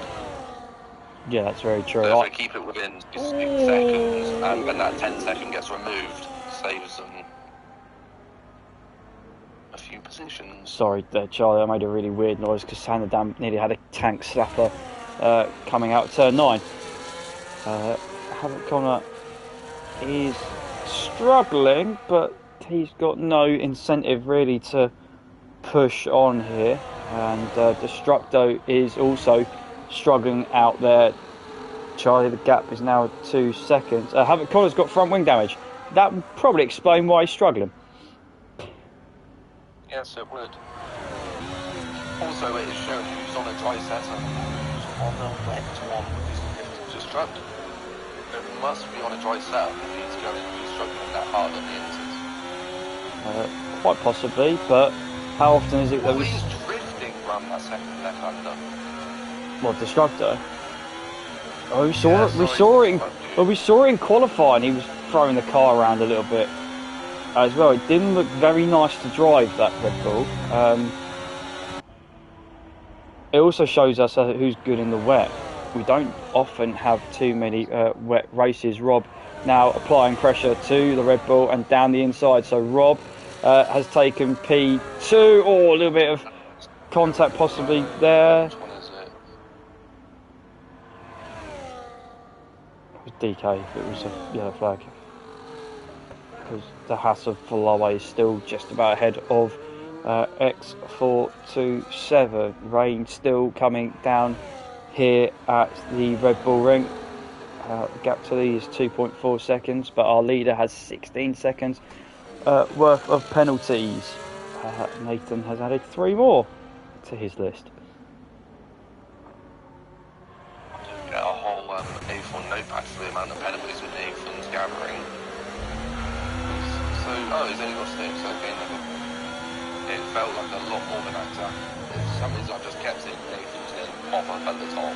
Yeah, that's very true. So if they keep it within 6 seconds and when that 10-second gets removed, saves them a few positions. Sorry there, Charlie, I made a really weird noise because Sanderdam nearly had a tank slapper coming out turn 9. Havoc Connor is struggling, but he's got no incentive really to push on here, and Destructo is also struggling out there. Charlie, the gap is now 2 seconds. Havoc Connor's got front wing damage. That would probably explain why he's struggling. Yes, it would. Also, it is showing who's on a dry set and who's on a wet one with his Destruct. It must be on a dry set if he's struggling that hard on the inside. Quite possibly, but how often is it that he's drifting around that second left-hander? What, Destructor? Oh, we saw it in qualifying. He was throwing the car around a little bit as well. It didn't look very nice to drive, that Red Bull. It also shows us who's good in the wet. We don't often have too many wet races. Rob now applying pressure to the Red Bull and down the inside. So Rob has taken P2. Oh, a little bit of contact possibly there. Which one is it? It was DK if it was a yellow flag. Because the Haas of Falawe is still just about ahead of X427. Rain still coming down here at the Red Bull ring. The gap to lead is 2.4 seconds, but our leader has 16 seconds worth of penalties. Nathan has added 3 more to his list. Get a whole A4 notepad for the amount of penalties that Nathan's gathering. So, oh, he's only got 6, okay. It felt like a lot more than that. For some reason I just kept it Nathan's name pop up at the top.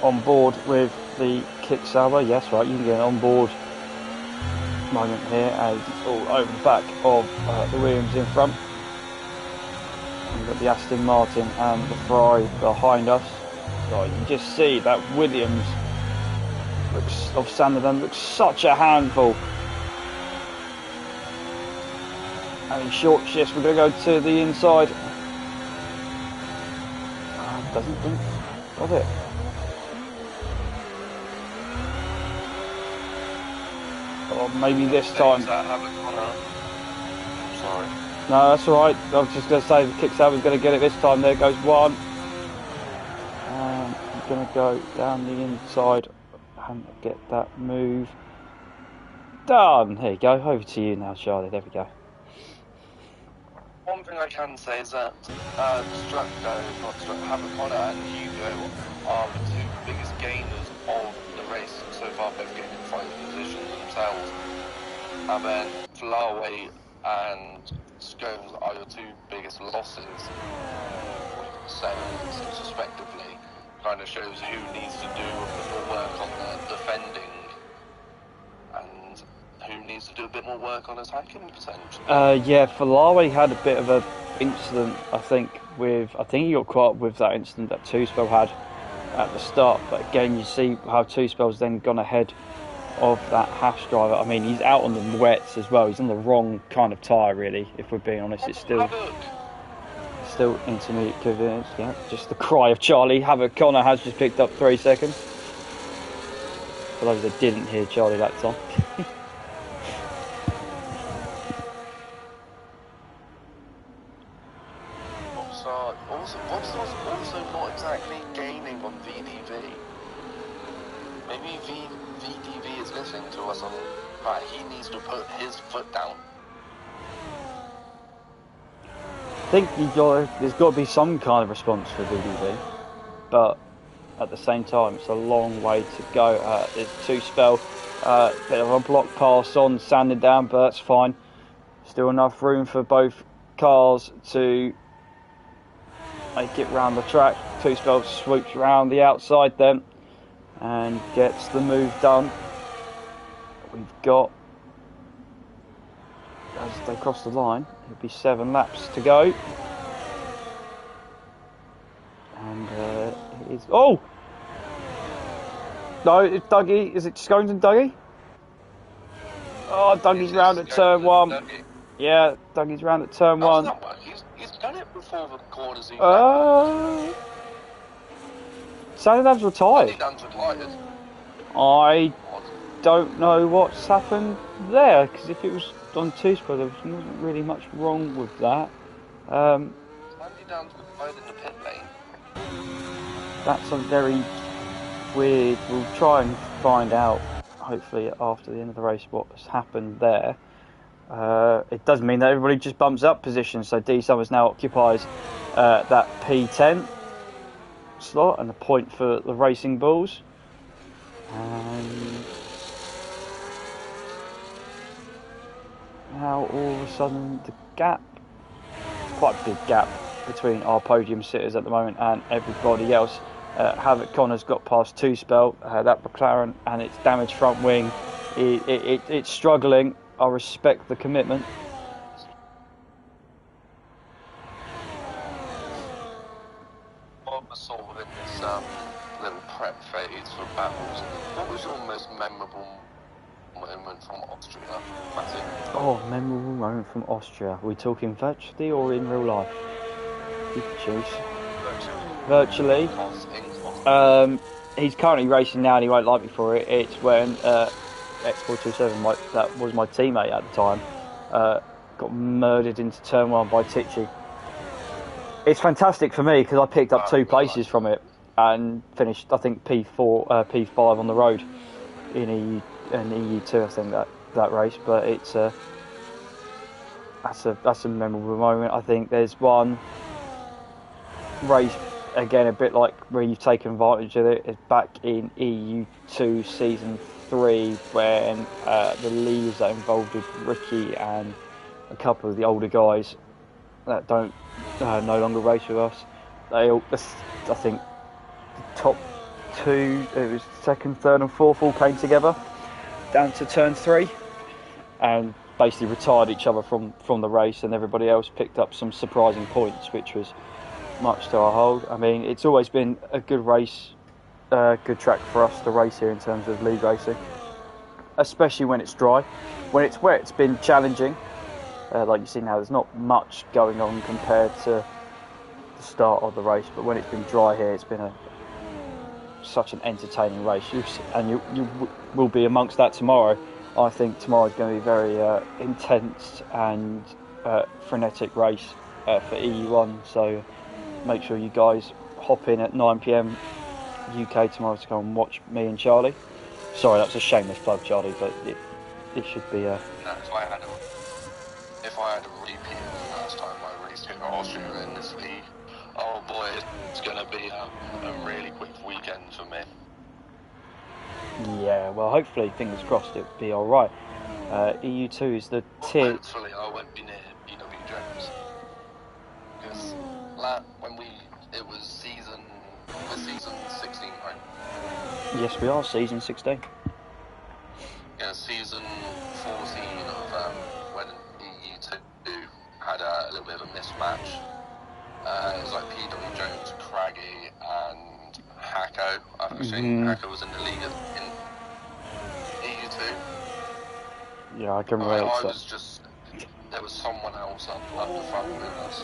On board with the kick salver, yes, right, you can get an on board moment here as it's all over the back of the Williams in front. We've got the Aston Martin and the Ferrari behind us. So you can just see that Williams of Sanderland looks such a handful. And in short shifts, we're going to go to the inside. Doesn't think of it. Or maybe this time. Sorry. No, that's alright. I was just going to say the kicksalver's going to get it this time. There goes one. And I'm going to go down the inside and get that move done. There you go. Over to you now, Charlie. There we go. One thing I can say is that Havocona and Hugo are the 2 biggest gainers of the race so far, both getting in 5 positions themselves. And then Flaway and Scones are your 2 biggest losses, 7 respectively. Kind of shows who needs to do a bit more work on the defending and who needs to do a bit more work on attacking potentially. Yeah, Falawe had a bit of a incident, I think he got caught up with that incident that Two Spell had at the start. But again, you see how Two Spell's then gone ahead of that Haas driver. I mean, he's out on the wets as well. He's on the wrong kind of tyre, really. If we're being honest, it's still intermediate convenience. Yeah, just the cry of Charlie. Havoc Connor has just picked up 3 seconds. For those that didn't hear Charlie that time. Bobstar's also not exactly gaining on VDV. Maybe VDV is listening to us on that he needs to put his foot down. I think there's got to be some kind of response for VDV, but at the same time, it's a long way to go. There's Two Spell, bit of a block pass on, sanding down, but that's fine. Still enough room for both cars to make it round the track. Two Spell swoops around the outside then and gets the move done. We've got, as they cross the line, it'll be 7 laps to go. And it is, oh! No, it's Dougie. Is it Scones and Dougie? Oh, Dougie's round at turn 1. Dougie. Yeah, Dougie's round at turn 1. He's done it before the corners. Sandown's retired. Sandown's retired. I don't know what's happened there, because if it was on Two Spell, there wasn't really much wrong with that. Sandown's retired in the pit lane. That's a very weird. We'll try and find out, hopefully, after the end of the race, what's happened there. It does mean that everybody just bumps up positions, so D Summers now occupies that P10 slot and a point for the Racing Bulls. And now all of a sudden the gap, quite a big gap between our podium sitters at the moment and everybody else. Havoc Connor's got past two spell, that McLaren, and its damaged front wing. It's struggling. I respect the commitment. What was sort of in this little prep phase for battles? What was your most memorable moment from Austria, Matthew? Oh, memorable moment from Austria. Are we talking virtually or in real life? You can choose. Virtually. He's currently racing now and he won't like me for it. It's when X427, that was my teammate at the time, got murdered into turn 1 by Tichy. It's fantastic for me because I picked up 2 places from it and finished, I think, P5 on the road in EU2, I think, that race. But it's that's a memorable moment. I think there's one race, again, a bit like where you've taken advantage of it, is back in EU2 season 3 when the leaders that involved with Ricky and a couple of the older guys that don't no longer race with us. They all, I think, the top 2, it was second, third, and fourth, all came together down to turn 3 and basically retired each other from the race, and everybody else picked up some surprising points, which was much to our hold. I mean, it's always been a good race, good track for us to race here in terms of league racing, especially when it's dry. When it's wet, it's been challenging. Like you see now, there's not much going on compared to the start of the race, but when it's been dry here, it's been such an entertaining race, and you will be amongst that tomorrow. I think tomorrow is going to be very intense and frenetic race for EU1, so make sure you guys hop in at 9 PM UK tomorrow to go and watch me and Charlie. Sorry, that's a shameless plug, Charlie, but it should be if I had a repeat of the last time I raced in Austria in this league, oh boy, it's going to be a really quick weekend for me. Yeah, well, hopefully, fingers crossed, it'll be alright. EU2 is the tier... Hopefully I won't be near PW Jones. Because it was season 16, right? Yes, we are, season 16. Yeah, season 14 of when EU2 had a little bit of a mismatch. It was like PW Jones, Craggy, and Hacko. I think Hacko was in the league in EU2. Yeah, I can relate to that. There was someone else up the front with us.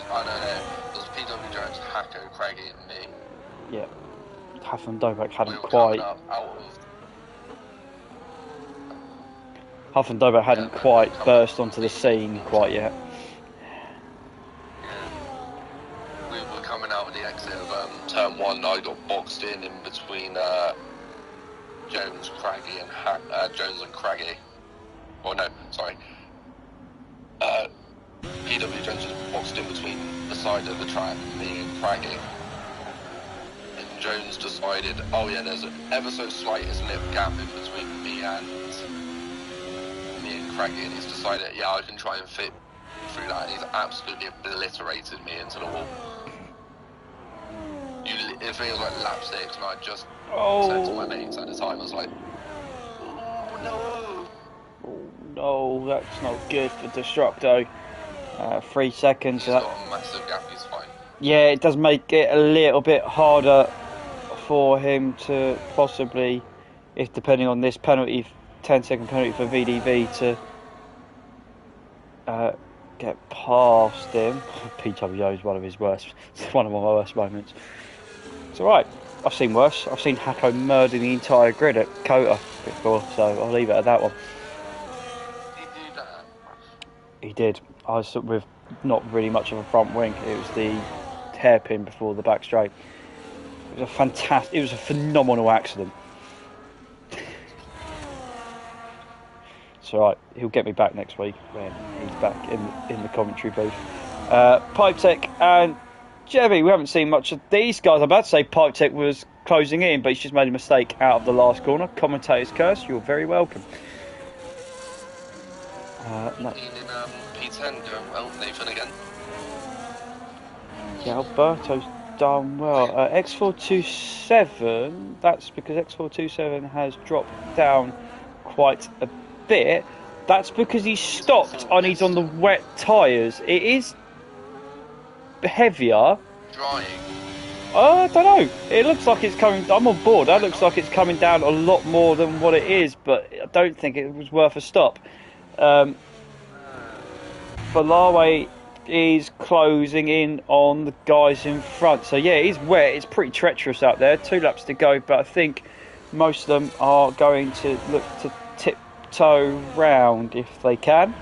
I don't know, it was PW Jones, Hacko, Craggy, and me. Yeah, Huff and Dobak hadn't quite... Huff and Dobak hadn't quite burst onto the scene quite yet. Yeah. We were coming out of the exit of turn 1, I got boxed in between Jones, Craggy, and Jones and Craggy. Oh no, sorry. PW Jones was boxed in between the side of the track, me and Craggy. And Jones decided, oh yeah, there's an ever so slightest little gap in between me and Craggy, and he's decided, yeah, I can try and fit through that, and he's absolutely obliterated me into the wall. It feels like lap 6, and I just said to my mates at the time, I was like, oh no! Oh no, that's not good for Destructo. 3 seconds. He's got a massive gap, he's fine. Yeah, it does make it a little bit harder for him to possibly, if depending on this penalty, 10-second penalty for VDV, to get past him. PWO is one of his worst, one of my worst moments. It's alright, I've seen worse. I've seen Hacko murder the entire grid at Kota before, so I'll leave it at that one. Did he do that? He did. I was with not really much of a front wing. It was the hairpin before the back straight. It was a phenomenal accident. It's alright, he'll get me back next week when he's back in the commentary booth. Pipe Tech and Jebby, we haven't seen much of these guys. I'm about to say Pipe Tech was closing in, but he's just made a mistake out of the last corner. Commentator's curse, you're very welcome. No. P10 going well, Nathan again. Yeah, Alberto's done well. X427, that's because X427 has dropped down quite a bit. That's because he's stopped and he's on the wet tyres. It is heavier. Drying. I don't know. It looks like it's coming. I'm on board. That looks like it's coming down a lot more than what it is, but I don't think it was worth a stop. Balawe is closing in on the guys in front. So yeah, it is wet. It's pretty treacherous out there. 2 laps to go, but I think most of them are going to look to tiptoe round if they can.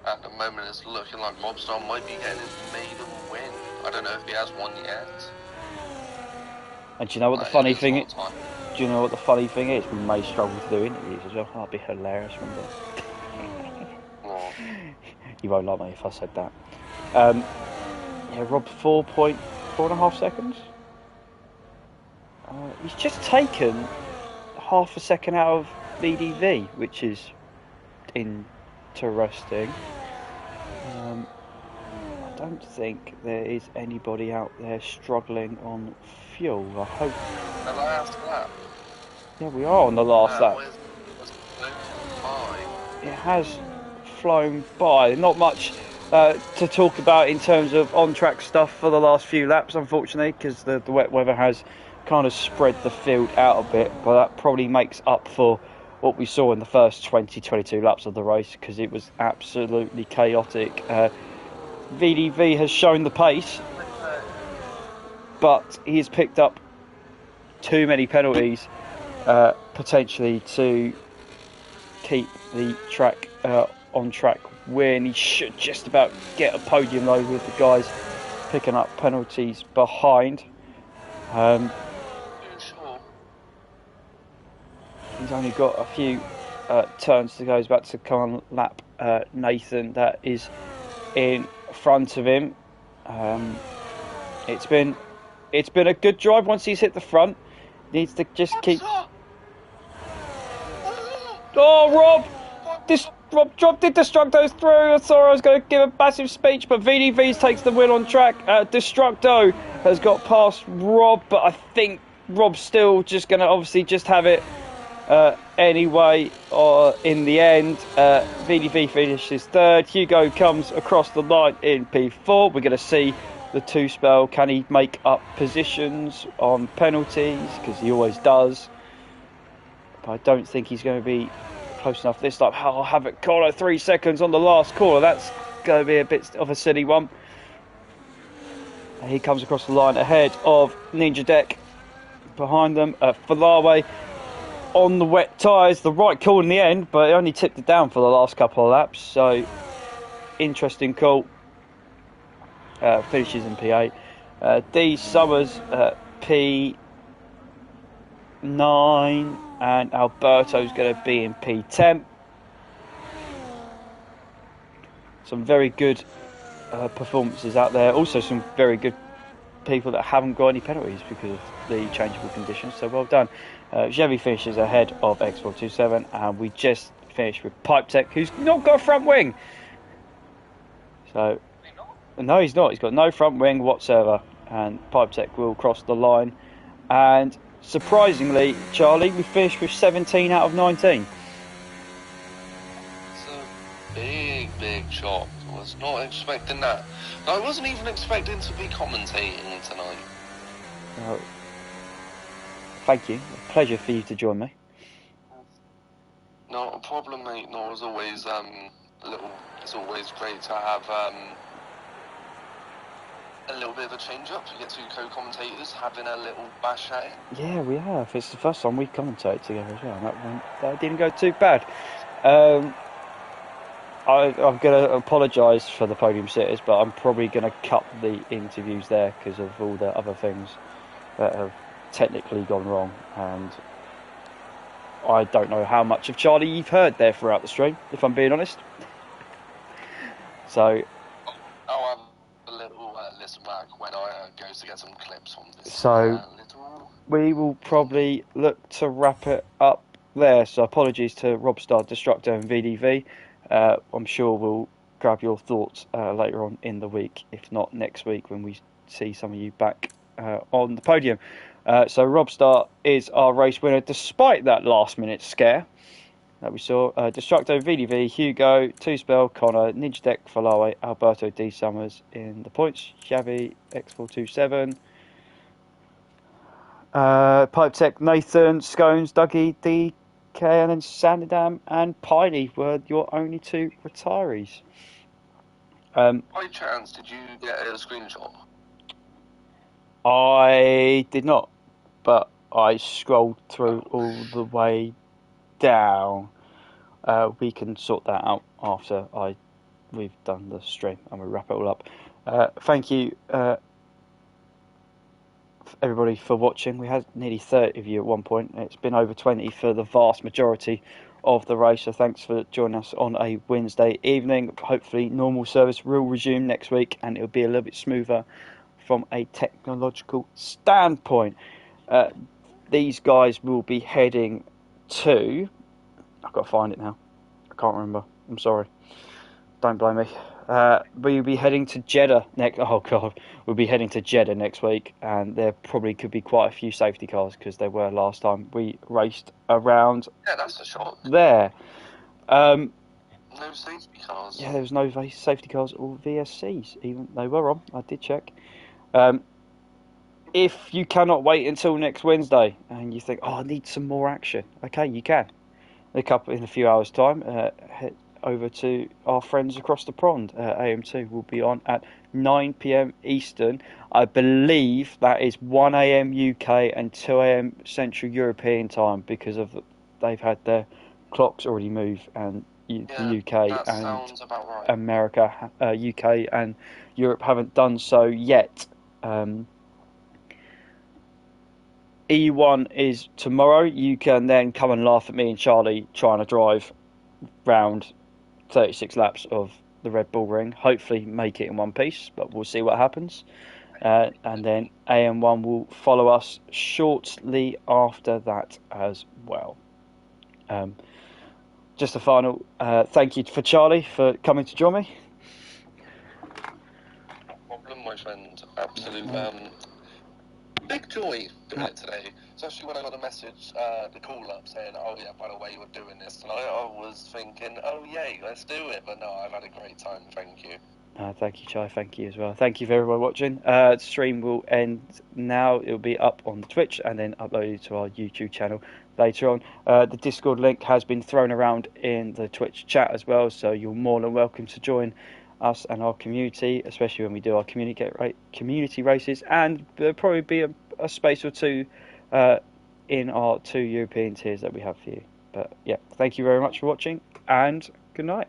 At the moment, it's looking like Mobstar might be getting his maiden win. I don't know if he has one yet. And do you know what the funny thing is? Do you know what the funny thing is? We may struggle to do interviews as well. That'd be hilarious, wouldn't it? You won't like me if I said that. Yeah, Rob, 4.5 seconds. He's just taken half a second out of VDV, which is interesting. I don't think there is anybody out there struggling on fuel. I hope. The last lap. Yeah, we are on the last lap. It has flown by. Not much to talk about in terms of on-track stuff for the last few laps, unfortunately, because the wet weather has kind of spread the field out a bit, but that probably makes up for what we saw in the first 22 laps of the race, because it was absolutely chaotic. VDV has shown the pace, but he has picked up too many penalties potentially to keep the track on track win. He should just about get a podium though, with the guys picking up penalties behind. He's only got a few turns to go. He's about to come on lap Nathan that is in front of him. It's been a good drive once he's hit the front. Needs to just keep. Oh, Rob! Rob did Destructo's through. Sorry, I was going to give a massive speech, but VDV takes the win on track. Destructo has got past Rob, but I think Rob's still just going to obviously just have it anyway. In the end, VDV finishes third. Hugo comes across the line in P4. We're going to see the 2 spell. Can he make up positions on penalties? Because he always does. But I don't think he's going to be close enough this time. I'll have it corner 3 seconds on the last corner. That's going to be a bit of a silly one. He comes across the line ahead of Ninja Deck. Behind them, Falawe on the wet tyres. The right call in the end, but he only tipped it down for the last couple of laps. So, interesting call. Finishes in P8. D Summers P9, and Alberto's going to be in P10. Some very good performances out there. Also some very good people that haven't got any penalties because of the changeable conditions. So well done. Chevy finishes ahead of X427, and we just finished with Pipe Tech, who's not got a front wing. So no, he's not. He's got no front wing whatsoever, and Pipe Tech will cross the line. And surprisingly, Charlie, we finished with 17 out of 19. It's a big chop. I was not expecting that. I wasn't even expecting to be commentating tonight. Thank you. A pleasure for you to join me. Not a problem, mate. No, it's always it's always great to have a little bit of a change up. You get 2 co-commentators having a little bash at it. Yeah, we have. It's the first time we commentate together as well. That didn't go too bad. I'm going to apologise for the podium sitters, but I'm probably going to cut the interviews there because of all the other things that have technically gone wrong. And I don't know how much of Charlie you've heard there throughout the stream, if I'm being honest. So I'll have a little listen back when I go to get some clips on this. So we will probably look to wrap it up there. So apologies to Robstar, Destructo and VDV. I'm sure we'll grab your thoughts later on in the week, if not next week when we see some of you back on the podium. So Rob Start is our race winner, despite that last-minute scare that we saw. Destructo, VDV, Hugo, Two Spell, Connor, Ninja Deck, Falawe, Alberto D. Summers in the points. Xavi, X427. Pipe Tech, Nathan, Scones, Dougie, DK, and then Sanderdam and Piney were your only 2 retirees. By chance, did you get a screenshot? I did not, but I scrolled through all the way down. We can sort that out after we've done the stream and we'll wrap it all up. Thank you everybody for watching. We had nearly 30 of you at one point. It's been over 20 for the vast majority of the race, so thanks for joining us on a Wednesday evening. Hopefully normal service will resume next week and it'll be a little bit smoother from a technological standpoint. These guys will be heading to... I've got to find it now. I can't remember. I'm sorry. Don't blame me. We'll be heading to Jeddah next... Oh, God. We'll be heading to Jeddah next week, and there probably could be quite a few safety cars, because there were last time we raced around... Yeah, that's a shock. There. No safety cars. Yeah, there was no safety cars or VSCs, even. They were on. I did check. If you cannot wait until next Wednesday, and you think, oh, I need some more action, okay, you can. In a few hours' time, head over to our friends across the pond. AM2 will be on at 9 p.m. Eastern. I believe that is 1 a.m. UK and 2 a.m. Central European time, because they've had their clocks already move, and the UK and right. America, UK and Europe haven't done so yet. EU1 is tomorrow. You can then come and laugh at me and Charlie trying to drive round 36 laps of the Red Bull Ring. Hopefully make it in one piece, but we'll see what happens. And then AM1 will follow us shortly after that as well. Just a final thank you for Charlie for coming to join me. No problem, my friend. Absolute big joy doing it today. Especially when I got a message, the call up saying, oh yeah, by the way, we're doing this tonight. I was thinking, oh yay, let's do it. But no, I've had a great time. Thank you. Thank you, Chai. Thank you as well. Thank you for everyone watching. The stream will end now. It'll be up on the Twitch and then uploaded to our YouTube channel later on. The Discord link has been thrown around in the Twitch chat as well, so you're more than welcome to join us and our community, especially when we do our community races, and there'll probably be a space or two in our 2 European tiers that we have for you. But yeah, thank you very much for watching, and good night.